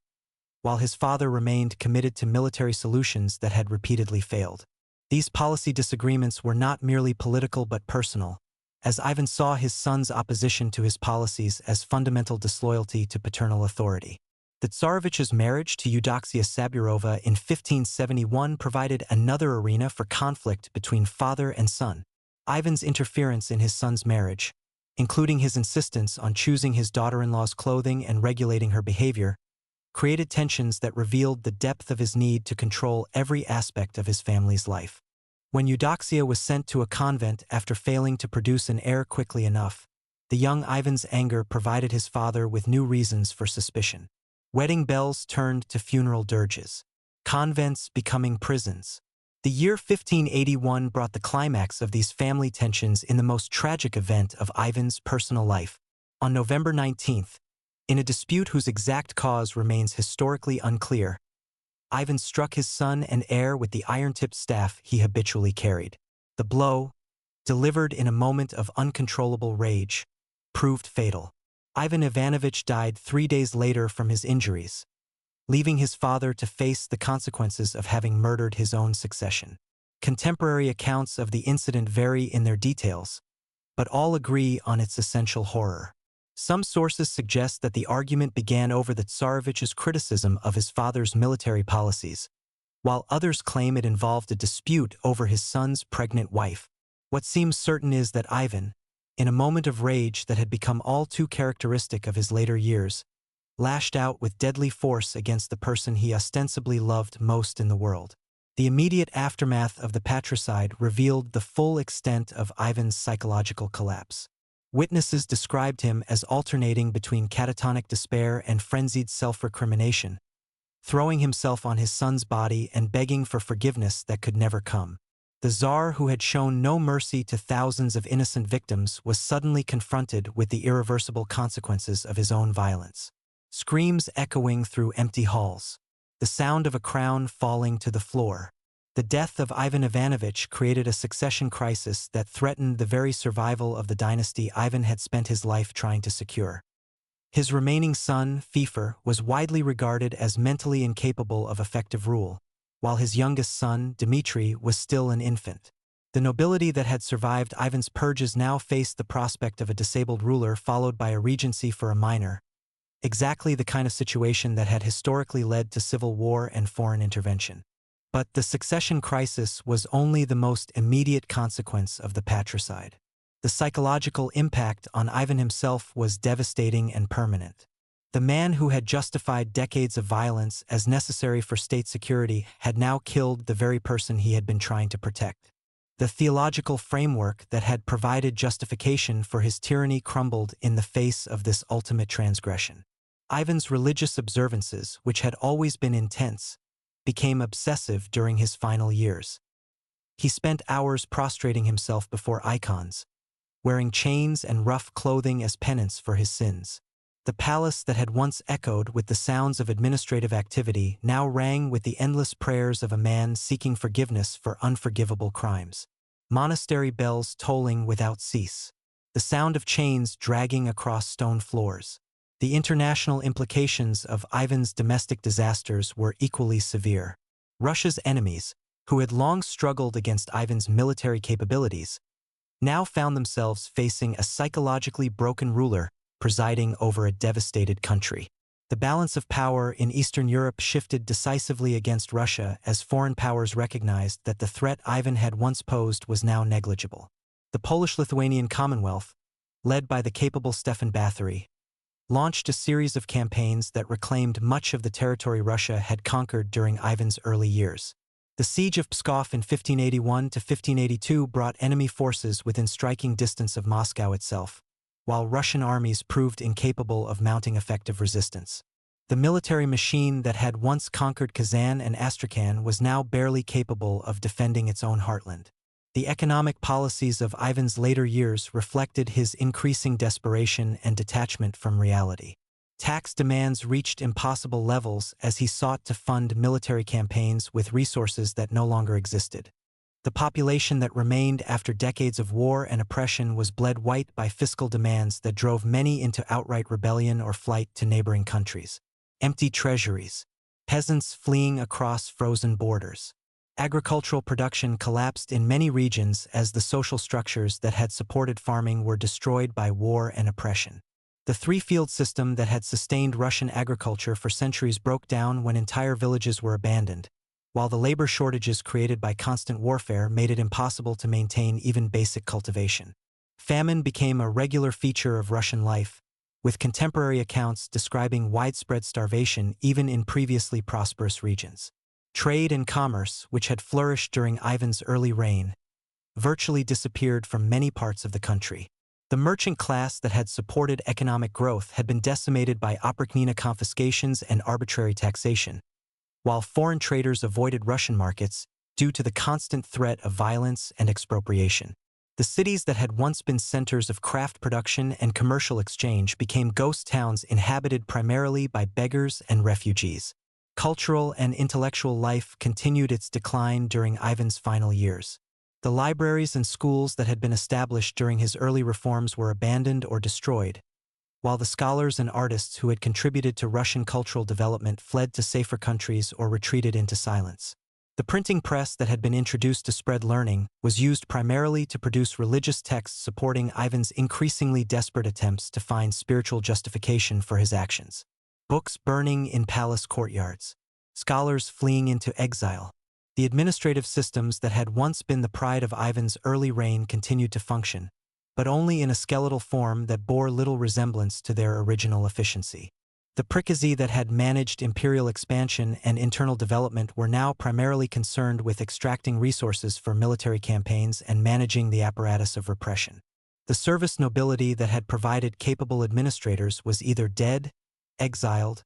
while his father remained committed to military solutions that had repeatedly failed. These policy disagreements were not merely political but personal, as Ivan saw his son's opposition to his policies as fundamental disloyalty to paternal authority. The Tsarevich's marriage to Eudoxia Saburova in 1571 provided another arena for conflict between father and son. Ivan's interference in his son's marriage, including his insistence on choosing his daughter-in-law's clothing and regulating her behavior, created tensions that revealed the depth of his need to control every aspect of his family's life. When Eudoxia was sent to a convent after failing to produce an heir quickly enough, the young Ivan's anger provided his father with new reasons for suspicion. Wedding bells turned to funeral dirges, convents becoming prisons. The year 1581 brought the climax of these family tensions in the most tragic event of Ivan's personal life. On November 19th, in a dispute whose exact cause remains historically unclear, Ivan struck his son and heir with the iron-tipped staff he habitually carried. The blow, delivered in a moment of uncontrollable rage, proved fatal. Ivan Ivanovich died 3 days later from his injuries, leaving his father to face the consequences of having murdered his own succession. Contemporary accounts of the incident vary in their details, but all agree on its essential horror. Some sources suggest that the argument began over the Tsarevich's criticism of his father's military policies, while others claim it involved a dispute over his son's pregnant wife. What seems certain is that Ivan, in a moment of rage that had become all too characteristic of his later years, lashed out with deadly force against the person he ostensibly loved most in the world. The immediate aftermath of the patricide revealed the full extent of Ivan's psychological collapse. Witnesses described him as alternating between catatonic despair and frenzied self-recrimination, throwing himself on his son's body and begging for forgiveness that could never come. The Tsar, who had shown no mercy to thousands of innocent victims, was suddenly confronted with the irreversible consequences of his own violence. Screams echoing through empty halls. The sound of a crown falling to the floor. The death of Ivan Ivanovich created a succession crisis that threatened the very survival of the dynasty Ivan had spent his life trying to secure. His remaining son, Fifer, was widely regarded as mentally incapable of effective rule, while his youngest son, Dmitry, was still an infant. The nobility that had survived Ivan's purges now faced the prospect of a disabled ruler followed by a regency for a minor, exactly the kind of situation that had historically led to civil war and foreign intervention. But the succession crisis was only the most immediate consequence of the patricide. The psychological impact on Ivan himself was devastating and permanent. The man who had justified decades of violence as necessary for state security had now killed the very person he had been trying to protect. The theological framework that had provided justification for his tyranny crumbled in the face of this ultimate transgression. Ivan's religious observances, which had always been intense, became obsessive during his final years. He spent hours prostrating himself before icons, wearing chains and rough clothing as penance for his sins. The palace that had once echoed with the sounds of administrative activity now rang with the endless prayers of a man seeking forgiveness for unforgivable crimes. Monastery bells tolling without cease. The sound of chains dragging across stone floors. The international implications of Ivan's domestic disasters were equally severe. Russia's enemies, who had long struggled against Ivan's military capabilities, now found themselves facing a psychologically broken ruler presiding over a devastated country. The balance of power in Eastern Europe shifted decisively against Russia as foreign powers recognized that the threat Ivan had once posed was now negligible. The Polish-Lithuanian Commonwealth, led by the capable Stefan Bathory, launched a series of campaigns that reclaimed much of the territory Russia had conquered during Ivan's early years. The siege of Pskov in 1581 to 1582 brought enemy forces within striking distance of Moscow itself, while Russian armies proved incapable of mounting effective resistance. The military machine that had once conquered Kazan and Astrakhan was now barely capable of defending its own heartland. The economic policies of Ivan's later years reflected his increasing desperation and detachment from reality. Tax demands reached impossible levels as he sought to fund military campaigns with resources that no longer existed. The population that remained after decades of war and oppression was bled white by fiscal demands that drove many into outright rebellion or flight to neighboring countries. Empty treasuries, peasants fleeing across frozen borders. Agricultural production collapsed in many regions as the social structures that had supported farming were destroyed by war and oppression. The three-field system that had sustained Russian agriculture for centuries broke down when entire villages were abandoned, while the labor shortages created by constant warfare made it impossible to maintain even basic cultivation. Famine became a regular feature of Russian life, with contemporary accounts describing widespread starvation even in previously prosperous regions. Trade and commerce, which had flourished during Ivan's early reign, virtually disappeared from many parts of the country. The merchant class that had supported economic growth had been decimated by Oprichnina confiscations and arbitrary taxation, while foreign traders avoided Russian markets due to the constant threat of violence and expropriation. The cities that had once been centers of craft production and commercial exchange became ghost towns inhabited primarily by beggars and refugees. Cultural and intellectual life continued its decline during Ivan's final years. The libraries and schools that had been established during his early reforms were abandoned or destroyed, while the scholars and artists who had contributed to Russian cultural development fled to safer countries or retreated into silence. The printing press that had been introduced to spread learning was used primarily to produce religious texts supporting Ivan's increasingly desperate attempts to find spiritual justification for his actions. Books burning in palace courtyards, scholars fleeing into exile. The administrative systems that had once been the pride of Ivan's early reign continued to function, but only in a skeletal form that bore little resemblance to their original efficiency. The prickazhi that had managed imperial expansion and internal development were now primarily concerned with extracting resources for military campaigns and managing the apparatus of repression. The service nobility that had provided capable administrators was either dead, exiled,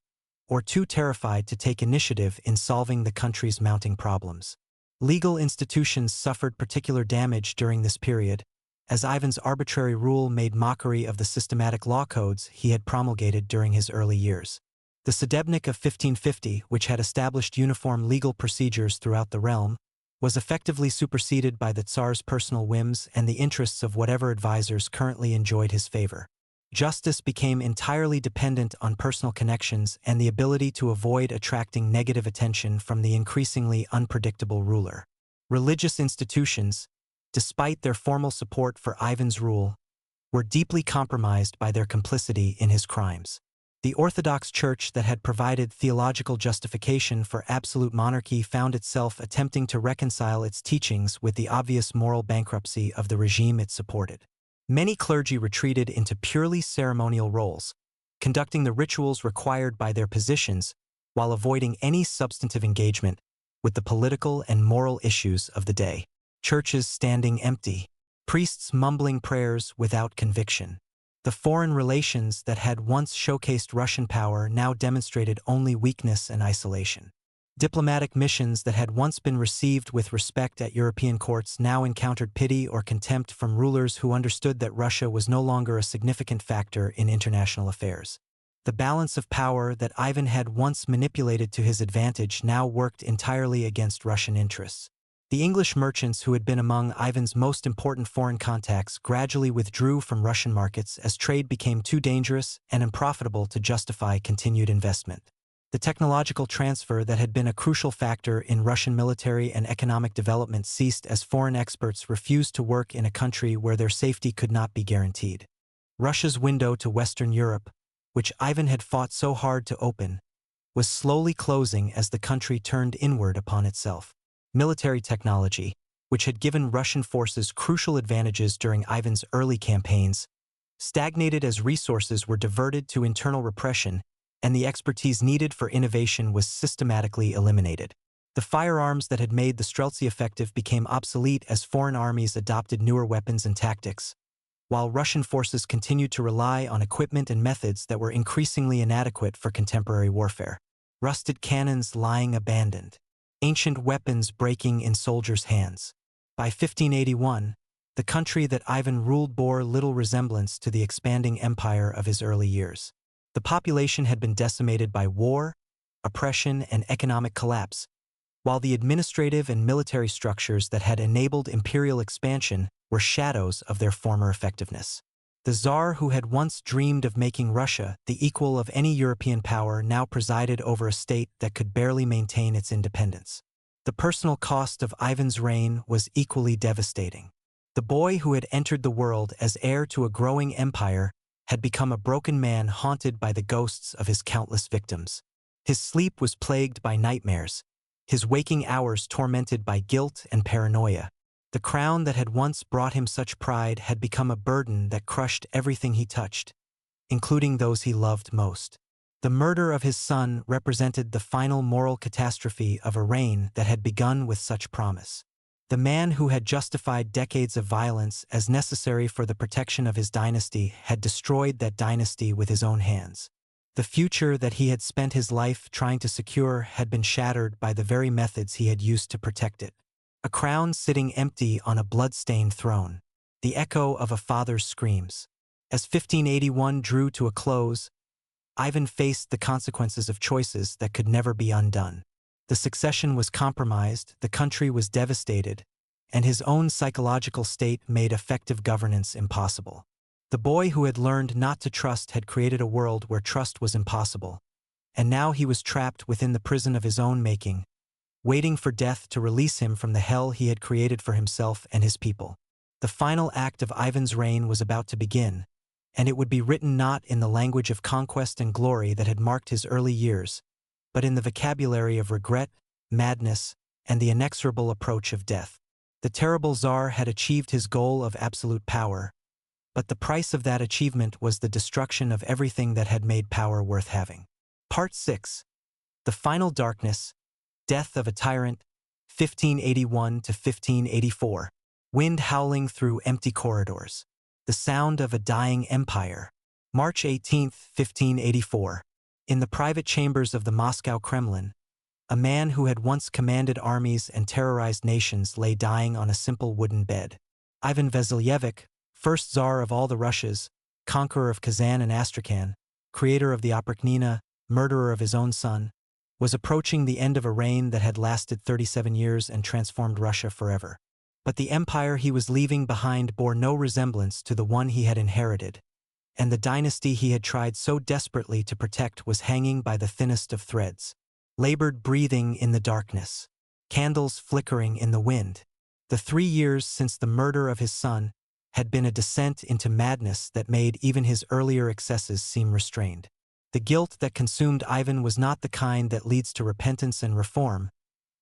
or too terrified to take initiative in solving the country's mounting problems. Legal institutions suffered particular damage during this period, as Ivan's arbitrary rule made mockery of the systematic law codes he had promulgated during his early years. The Sudebnik of 1550, which had established uniform legal procedures throughout the realm, was effectively superseded by the Tsar's personal whims and the interests of whatever advisors currently enjoyed his favor. Justice became entirely dependent on personal connections and the ability to avoid attracting negative attention from the increasingly unpredictable ruler. Religious institutions, despite their formal support for Ivan's rule, were deeply compromised by their complicity in his crimes. The Orthodox Church that had provided theological justification for absolute monarchy found itself attempting to reconcile its teachings with the obvious moral bankruptcy of the regime it supported. Many clergy retreated into purely ceremonial roles, conducting the rituals required by their positions while avoiding any substantive engagement with the political and moral issues of the day. Churches standing empty, priests mumbling prayers without conviction. The foreign relations that had once showcased Russian power now demonstrated only weakness and isolation. Diplomatic missions that had once been received with respect at European courts now encountered pity or contempt from rulers who understood that Russia was no longer a significant factor in international affairs. The balance of power that Ivan had once manipulated to his advantage now worked entirely against Russian interests. The English merchants who had been among Ivan's most important foreign contacts gradually withdrew from Russian markets as trade became too dangerous and unprofitable to justify continued investment. The technological transfer that had been a crucial factor in Russian military and economic development ceased as foreign experts refused to work in a country where their safety could not be guaranteed. Russia's window to Western Europe, which Ivan had fought so hard to open, was slowly closing as the country turned inward upon itself. Military technology, which had given Russian forces crucial advantages during Ivan's early campaigns, stagnated as resources were diverted to internal repression and the expertise needed for innovation was systematically eliminated. The firearms that had made the Streltsy effective became obsolete as foreign armies adopted newer weapons and tactics, while Russian forces continued to rely on equipment and methods that were increasingly inadequate for contemporary warfare. Rusted cannons lying abandoned, ancient weapons breaking in soldiers' hands. By 1581, the country that Ivan ruled bore little resemblance to the expanding empire of his early years. The population had been decimated by war, oppression, and economic collapse, while the administrative and military structures that had enabled imperial expansion were shadows of their former effectiveness. The Tsar who had once dreamed of making Russia the equal of any European power now presided over a state that could barely maintain its independence. The personal cost of Ivan's reign was equally devastating. The boy who had entered the world as heir to a growing empire had become a broken man haunted by the ghosts of his countless victims. His sleep was plagued by nightmares, his waking hours tormented by guilt and paranoia. The crown that had once brought him such pride had become a burden that crushed everything he touched, including those he loved most. The murder of his son represented the final moral catastrophe of a reign that had begun with such promise. The man who had justified decades of violence as necessary for the protection of his dynasty had destroyed that dynasty with his own hands. The future that he had spent his life trying to secure had been shattered by the very methods he had used to protect it. A crown sitting empty on a blood-stained throne, the echo of a father's screams. As 1581 drew to a close, Ivan faced the consequences of choices that could never be undone. The succession was compromised, the country was devastated, and his own psychological state made effective governance impossible. The boy who had learned not to trust had created a world where trust was impossible, and now he was trapped within the prison of his own making, waiting for death to release him from the hell he had created for himself and his people. The final act of Ivan's reign was about to begin, and it would be written not in the language of conquest and glory that had marked his early years, but in the vocabulary of regret, madness, and the inexorable approach of death. The terrible Tsar had achieved his goal of absolute power, but the price of that achievement was the destruction of everything that had made power worth having. Part 6. The Final Darkness, Death of a Tyrant, 1581 to 1584. Wind howling through empty corridors. The sound of a dying empire. March 18, 1584. In the private chambers of the Moscow Kremlin, a man who had once commanded armies and terrorized nations lay dying on a simple wooden bed. Ivan Vasilyevich, first Tsar of all the Russias, conqueror of Kazan and Astrakhan, creator of the Oprichnina, murderer of his own son, was approaching the end of a reign that had lasted 37 years and transformed Russia forever. But the empire he was leaving behind bore no resemblance to the one he had inherited, and the dynasty he had tried so desperately to protect was hanging by the thinnest of threads. Labored breathing in the darkness. Candles flickering in the wind. The 3 years since the murder of his son had been a descent into madness that made even his earlier excesses seem restrained. The guilt that consumed Ivan was not the kind that leads to repentance and reform,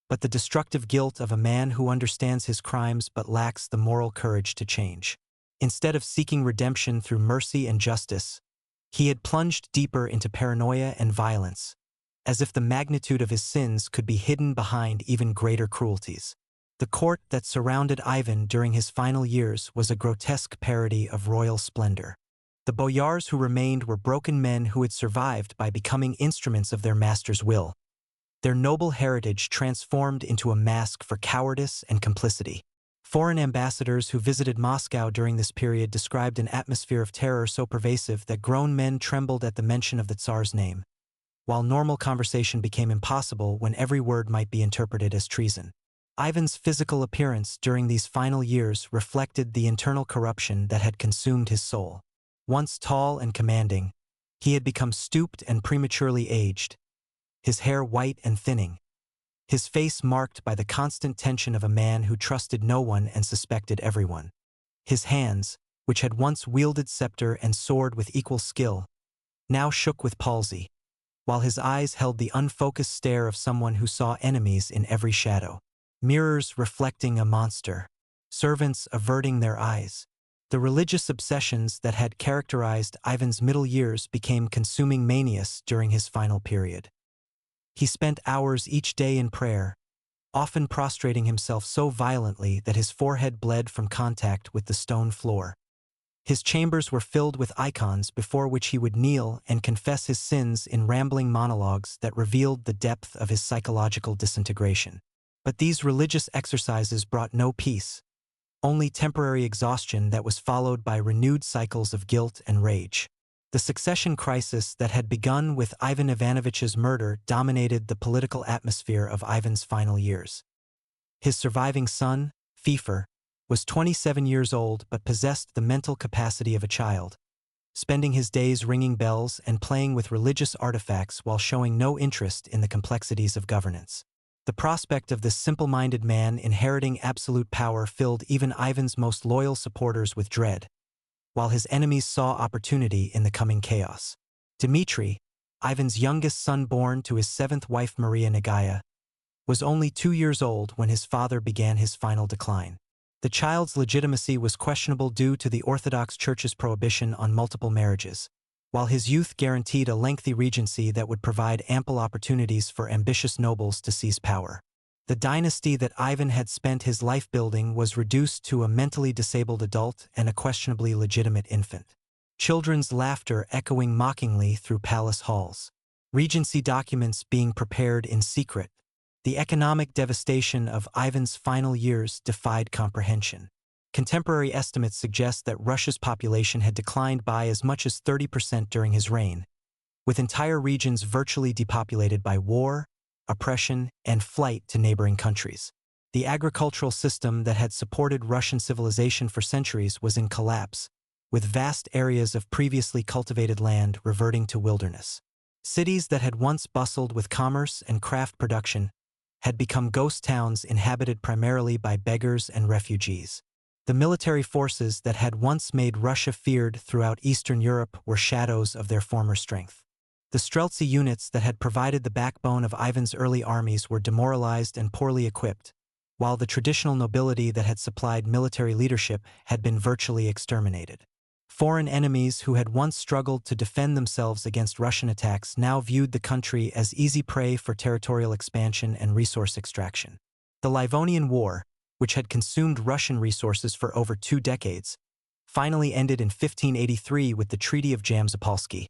but the destructive guilt of a man who understands his crimes but lacks the moral courage to change. Instead of seeking redemption through mercy and justice, he had plunged deeper into paranoia and violence, as if the magnitude of his sins could be hidden behind even greater cruelties. The court that surrounded Ivan during his final years was a grotesque parody of royal splendor. The boyars who remained were broken men who had survived by becoming instruments of their master's will, their noble heritage transformed into a mask for cowardice and complicity. Foreign ambassadors who visited Moscow during this period described an atmosphere of terror so pervasive that grown men trembled at the mention of the Tsar's name, while normal conversation became impossible when every word might be interpreted as treason. Ivan's physical appearance during these final years reflected the internal corruption that had consumed his soul. Once tall and commanding, he had become stooped and prematurely aged, his hair white and thinning, his face marked by the constant tension of a man who trusted no one and suspected everyone. His hands, which had once wielded scepter and sword with equal skill, now shook with palsy, while his eyes held the unfocused stare of someone who saw enemies in every shadow. Mirrors reflecting a monster, servants averting their eyes. The religious obsessions that had characterized Ivan's middle years became consuming manias during his final period. He spent hours each day in prayer, often prostrating himself so violently that his forehead bled from contact with the stone floor. His chambers were filled with icons before which he would kneel and confess his sins in rambling monologues that revealed the depth of his psychological disintegration. But these religious exercises brought no peace, only temporary exhaustion that was followed by renewed cycles of guilt and rage. The succession crisis that had begun with Ivan Ivanovich's murder dominated the political atmosphere of Ivan's final years. His surviving son, Feofor, was 27 years old but possessed the mental capacity of a child, spending his days ringing bells and playing with religious artifacts while showing no interest in the complexities of governance. The prospect of this simple-minded man inheriting absolute power filled even Ivan's most loyal supporters with dread, while his enemies saw opportunity in the coming chaos. Dmitry, Ivan's youngest son born to his 7th wife Maria Nagaya, was only 2 years old when his father began his final decline. The child's legitimacy was questionable due to the Orthodox Church's prohibition on multiple marriages, while his youth guaranteed a lengthy regency that would provide ample opportunities for ambitious nobles to seize power. The dynasty that Ivan had spent his life building was reduced to a mentally disabled adult and a questionably legitimate infant. Children's laughter echoing mockingly through palace halls. Regency documents being prepared in secret. The economic devastation of Ivan's final years defied comprehension. Contemporary estimates suggest that Russia's population had declined by as much as 30% during his reign, with entire regions virtually depopulated by war, oppression, and flight to neighboring countries. The agricultural system that had supported Russian civilization for centuries was in collapse, with vast areas of previously cultivated land reverting to wilderness. Cities that had once bustled with commerce and craft production had become ghost towns inhabited primarily by beggars and refugees. The military forces that had once made Russia feared throughout Eastern Europe were shadows of their former strength. The Streltsy units that had provided the backbone of Ivan's early armies were demoralized and poorly equipped, while the traditional nobility that had supplied military leadership had been virtually exterminated. Foreign enemies who had once struggled to defend themselves against Russian attacks now viewed the country as easy prey for territorial expansion and resource extraction. The Livonian War, which had consumed Russian resources for over 2 decades, finally ended in 1583 with the Treaty of Jamzapolski,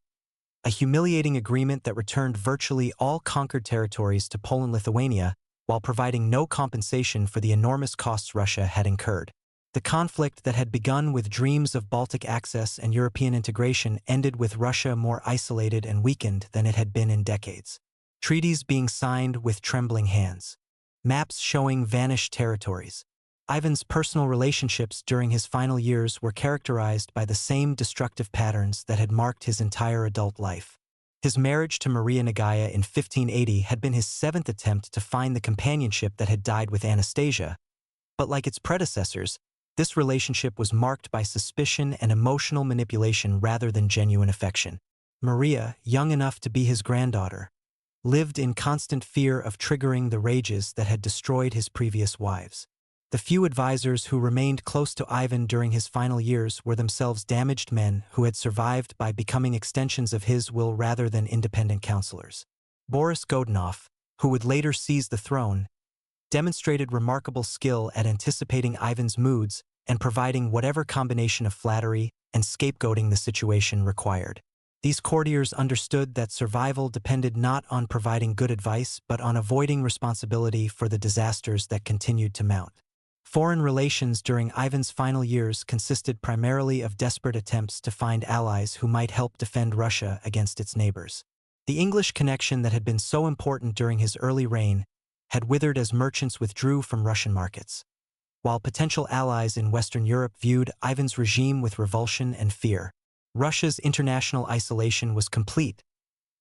a humiliating agreement that returned virtually all conquered territories to Poland-Lithuania while providing no compensation for the enormous costs Russia had incurred. The conflict that had begun with dreams of Baltic access and European integration ended with Russia more isolated and weakened than it had been in decades. Treaties being signed with trembling hands. Maps showing vanished territories. Ivan's personal relationships during his final years were characterized by the same destructive patterns that had marked his entire adult life. His marriage to Maria Nagaya in 1580 had been his 7th attempt to find the companionship that had died with Anastasia, but like its predecessors, this relationship was marked by suspicion and emotional manipulation rather than genuine affection. Maria, young enough to be his granddaughter, lived in constant fear of triggering the rages that had destroyed his previous wives. The few advisors who remained close to Ivan during his final years were themselves damaged men who had survived by becoming extensions of his will rather than independent counselors. Boris Godunov, who would later seize the throne, demonstrated remarkable skill at anticipating Ivan's moods and providing whatever combination of flattery and scapegoating the situation required. These courtiers understood that survival depended not on providing good advice but on avoiding responsibility for the disasters that continued to mount. Foreign relations during Ivan's final years consisted primarily of desperate attempts to find allies who might help defend Russia against its neighbors. The English connection that had been so important during his early reign had withered as merchants withdrew from Russian markets, while potential allies in Western Europe viewed Ivan's regime with revulsion and fear. Russia's international isolation was complete,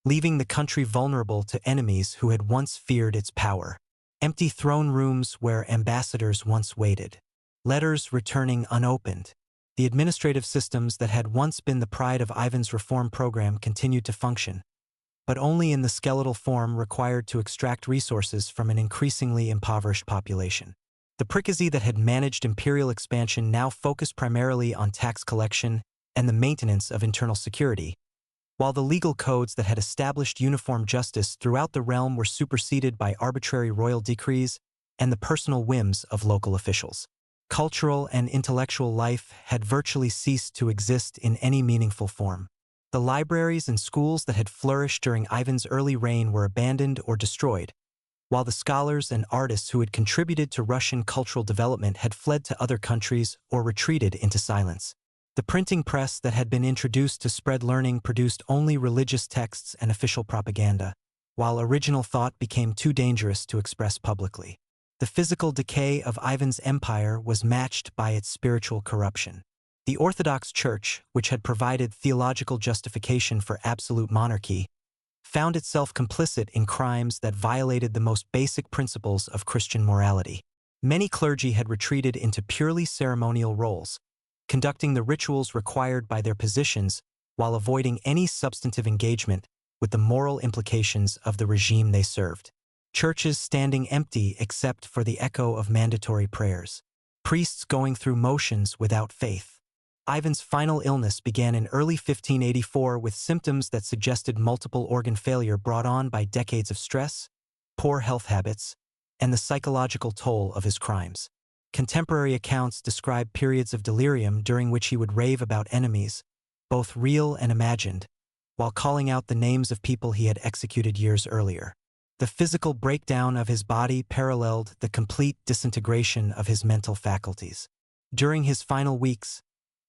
leaving the country vulnerable to enemies who had once feared its power. Empty throne rooms where ambassadors once waited. Letters returning unopened. The administrative systems that had once been the pride of Ivan's reform program continued to function, but only in the skeletal form required to extract resources from an increasingly impoverished population. The Prikazy that had managed imperial expansion now focused primarily on tax collection and the maintenance of internal security, while the legal codes that had established uniform justice throughout the realm were superseded by arbitrary royal decrees and the personal whims of local officials. Cultural and intellectual life had virtually ceased to exist in any meaningful form. The libraries and schools that had flourished during Ivan's early reign were abandoned or destroyed, while the scholars and artists who had contributed to Russian cultural development had fled to other countries or retreated into silence. The printing press that had been introduced to spread learning produced only religious texts and official propaganda, while original thought became too dangerous to express publicly. The physical decay of Ivan's empire was matched by its spiritual corruption. The Orthodox Church, which had provided theological justification for absolute monarchy, found itself complicit in crimes that violated the most basic principles of Christian morality. Many clergy had retreated into purely ceremonial roles, conducting the rituals required by their positions while avoiding any substantive engagement with the moral implications of the regime they served. Churches standing empty except for the echo of mandatory prayers. Priests going through motions without faith. Ivan's final illness began in early 1584 with symptoms that suggested multiple organ failure brought on by decades of stress, poor health habits, and the psychological toll of his crimes. Contemporary accounts describe periods of delirium during which he would rave about enemies, both real and imagined, while calling out the names of people he had executed years earlier. The physical breakdown of his body paralleled the complete disintegration of his mental faculties. During his final weeks,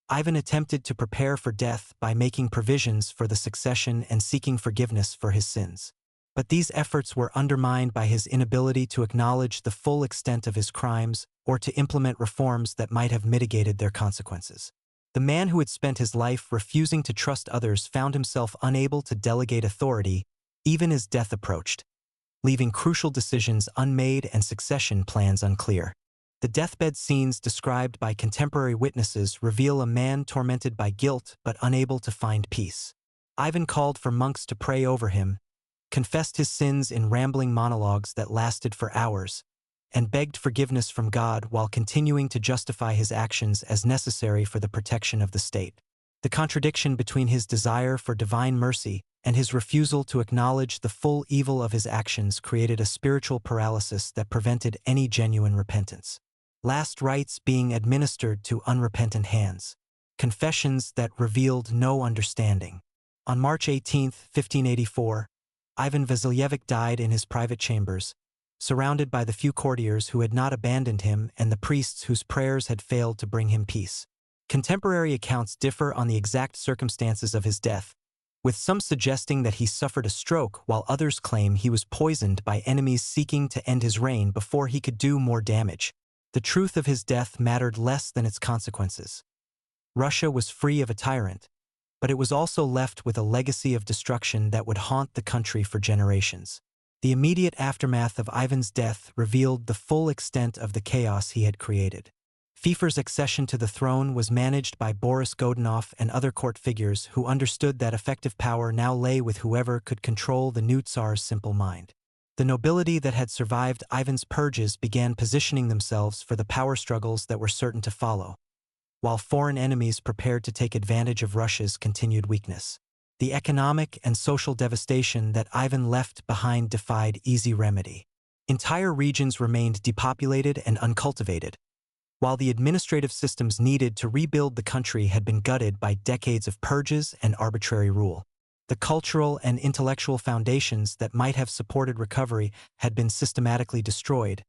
Ivan attempted to prepare for death by making provisions for the succession and seeking forgiveness for his sins. But these efforts were undermined by his inability to acknowledge the full extent of his crimes or to implement reforms that might have mitigated their consequences. The man who had spent his life refusing to trust others found himself unable to delegate authority even as death approached, leaving crucial decisions unmade and succession plans unclear. The deathbed scenes described by contemporary witnesses reveal a man tormented by guilt but unable to find peace. Ivan called for monks to pray over him, confessed his sins in rambling monologues that lasted for hours, and begged forgiveness from God while continuing to justify his actions as necessary for the protection of the state. The contradiction between his desire for divine mercy and his refusal to acknowledge the full evil of his actions created a spiritual paralysis that prevented any genuine repentance. Last rites being administered to unrepentant hands. Confessions that revealed no understanding. On March 18, 1584, Ivan Vasilyevich died in his private chambers, surrounded by the few courtiers who had not abandoned him and the priests whose prayers had failed to bring him peace. Contemporary accounts differ on the exact circumstances of his death, with some suggesting that he suffered a stroke while others claim he was poisoned by enemies seeking to end his reign before he could do more damage. The truth of his death mattered less than its consequences. Russia was free of a tyrant, but it was also left with a legacy of destruction that would haunt the country for generations. The immediate aftermath of Ivan's death revealed the full extent of the chaos he had created. FIFA's accession to the throne was managed by Boris Godunov and other court figures who understood that effective power now lay with whoever could control the new Tsar's simple mind. The nobility that had survived Ivan's purges began positioning themselves for the power struggles that were certain to follow, while foreign enemies prepared to take advantage of Russia's continued weakness. The economic and social devastation that Ivan left behind defied easy remedy. Entire regions remained depopulated and uncultivated, while the administrative systems needed to rebuild the country had been gutted by decades of purges and arbitrary rule. The cultural and intellectual foundations that might have supported recovery had been systematically destroyed,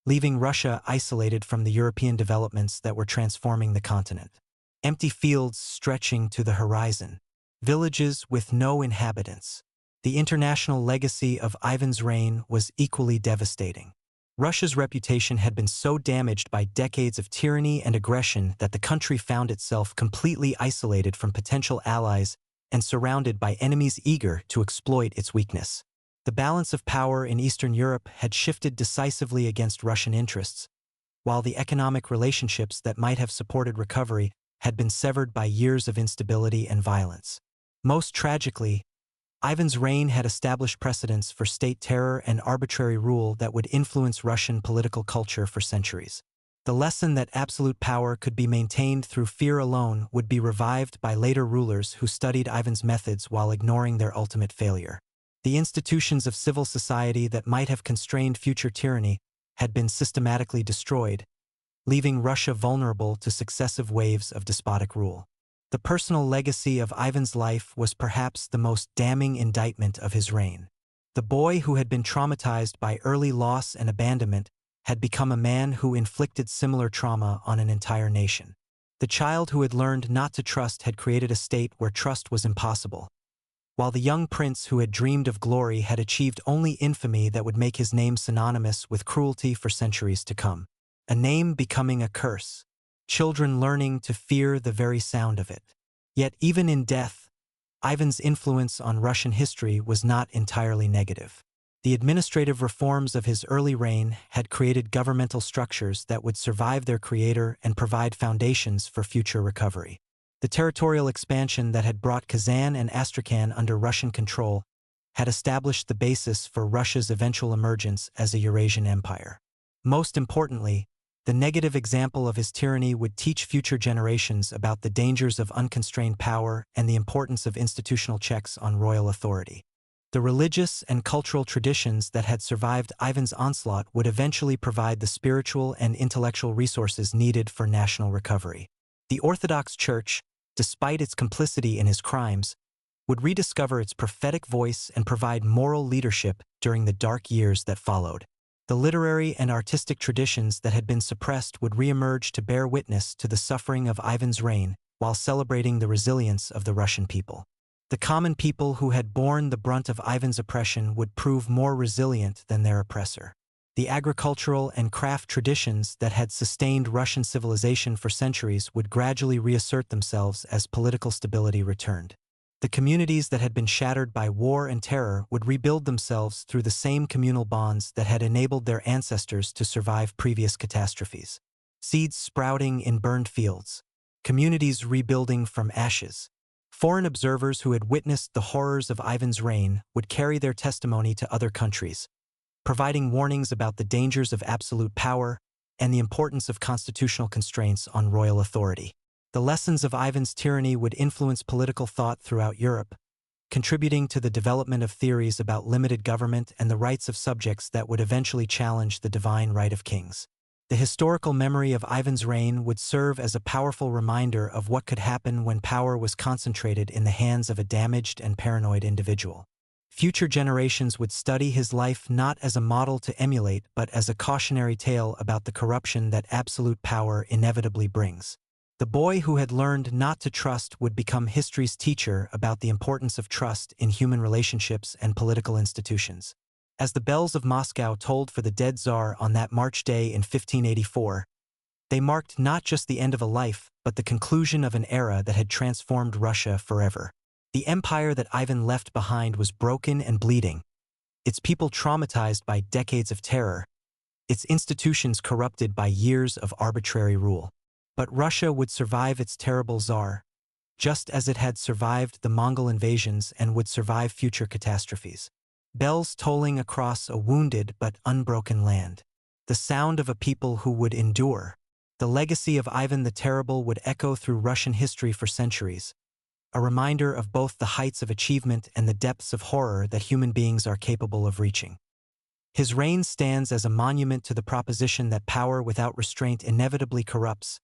leaving Russia isolated from the European developments that were transforming the continent. Empty fields stretching to the horizon. Villages with no inhabitants. The international legacy of Ivan's reign was equally devastating. Russia's reputation had been so damaged by decades of tyranny and aggression that the country found itself completely isolated from potential allies and surrounded by enemies eager to exploit its weakness. The balance of power in Eastern Europe had shifted decisively against Russian interests, while the economic relationships that might have supported recovery had been severed by years of instability and violence. Most tragically, Ivan's reign had established precedents for state terror and arbitrary rule that would influence Russian political culture for centuries. The lesson that absolute power could be maintained through fear alone would be revived by later rulers who studied Ivan's methods while ignoring their ultimate failure. The institutions of civil society that might have constrained future tyranny had been systematically destroyed, leaving Russia vulnerable to successive waves of despotic rule. The personal legacy of Ivan's life was perhaps the most damning indictment of his reign. The boy who had been traumatized by early loss and abandonment had become a man who inflicted similar trauma on an entire nation. The child who had learned not to trust had created a state where trust was impossible, while the young prince who had dreamed of glory had achieved only infamy that would make his name synonymous with cruelty for centuries to come. A name becoming a curse. Children learning to fear the very sound of it. Yet even in death, Ivan's influence on Russian history was not entirely negative. The administrative reforms of his early reign had created governmental structures that would survive their creator and provide foundations for future recovery. The territorial expansion that had brought Kazan and Astrakhan under Russian control had established the basis for Russia's eventual emergence as a Eurasian empire. Most importantly, the negative example of his tyranny would teach future generations about the dangers of unconstrained power and the importance of institutional checks on royal authority. The religious and cultural traditions that had survived Ivan's onslaught would eventually provide the spiritual and intellectual resources needed for national recovery. The Orthodox Church, despite its complicity in his crimes, would rediscover its prophetic voice and provide moral leadership during the dark years that followed. The literary and artistic traditions that had been suppressed would reemerge to bear witness to the suffering of Ivan's reign while celebrating the resilience of the Russian people. The common people who had borne the brunt of Ivan's oppression would prove more resilient than their oppressor. The agricultural and craft traditions that had sustained Russian civilization for centuries would gradually reassert themselves as political stability returned. The communities that had been shattered by war and terror would rebuild themselves through the same communal bonds that had enabled their ancestors to survive previous catastrophes. Seeds sprouting in burned fields. Communities rebuilding from ashes. Foreign observers who had witnessed the horrors of Ivan's reign would carry their testimony to other countries, providing warnings about the dangers of absolute power and the importance of constitutional constraints on royal authority. The lessons of Ivan's tyranny would influence political thought throughout Europe, contributing to the development of theories about limited government and the rights of subjects that would eventually challenge the divine right of kings. The historical memory of Ivan's reign would serve as a powerful reminder of what could happen when power was concentrated in the hands of a damaged and paranoid individual. Future generations would study his life not as a model to emulate but as a cautionary tale about the corruption that absolute power inevitably brings. The boy who had learned not to trust would become history's teacher about the importance of trust in human relationships and political institutions. As the bells of Moscow tolled for the dead Tsar on that March day in 1584, they marked not just the end of a life, but the conclusion of an era that had transformed Russia forever. The empire that Ivan left behind was broken and bleeding, its people traumatized by decades of terror, its institutions corrupted by years of arbitrary rule. But Russia would survive its terrible Tsar, just as it had survived the Mongol invasions and would survive future catastrophes. Bells tolling across a wounded but unbroken land. The sound of a people who would endure. The legacy of Ivan the Terrible would echo through Russian history for centuries, a reminder of both the heights of achievement and the depths of horror that human beings are capable of reaching. His reign stands as a monument to the proposition that power without restraint inevitably corrupts,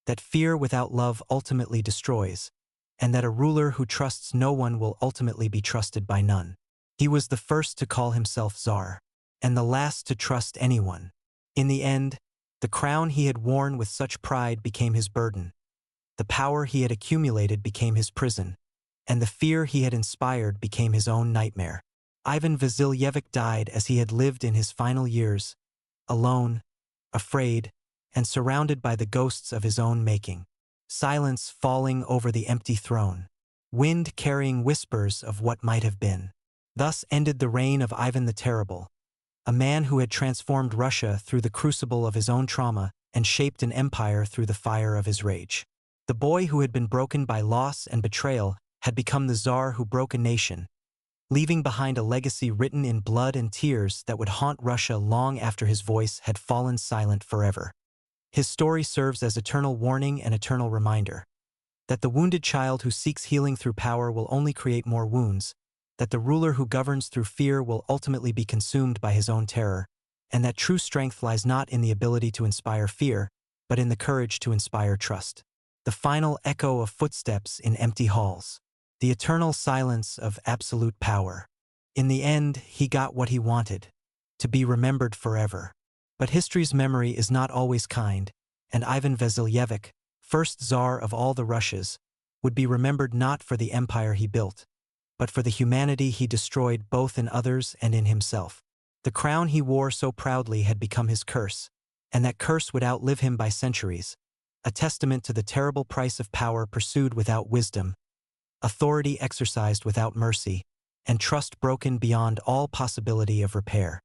that fear without love ultimately destroys, and that a ruler who trusts no one will ultimately be trusted by none. He was the first to call himself Tsar, and the last to trust anyone. In the end, the crown he had worn with such pride became his burden, the power he had accumulated became his prison, and the fear he had inspired became his own nightmare. Ivan Vasilyevich died as he had lived in his final years, alone, afraid, and surrounded by the ghosts of his own making. Silence falling over the empty throne. Wind carrying whispers of what might have been. Thus ended the reign of Ivan the Terrible, a man who had transformed Russia through the crucible of his own trauma and shaped an empire through the fire of his rage. The boy who had been broken by loss and betrayal had become the Tsar who broke a nation, leaving behind a legacy written in blood and tears that would haunt Russia long after his voice had fallen silent forever. His story serves as eternal warning and eternal reminder that the wounded child who seeks healing through power will only create more wounds, that the ruler who governs through fear will ultimately be consumed by his own terror, and that true strength lies not in the ability to inspire fear, but in the courage to inspire trust. The final echo of footsteps in empty halls. The eternal silence of absolute power. In the end, he got what he wanted, to be remembered forever. But history's memory is not always kind, and Ivan Vasilyevich, first Tsar of all the Russias, would be remembered not for the empire he built, but for the humanity he destroyed both in others and in himself. The crown he wore so proudly had become his curse, and that curse would outlive him by centuries, a testament to the terrible price of power pursued without wisdom, authority exercised without mercy, and trust broken beyond all possibility of repair.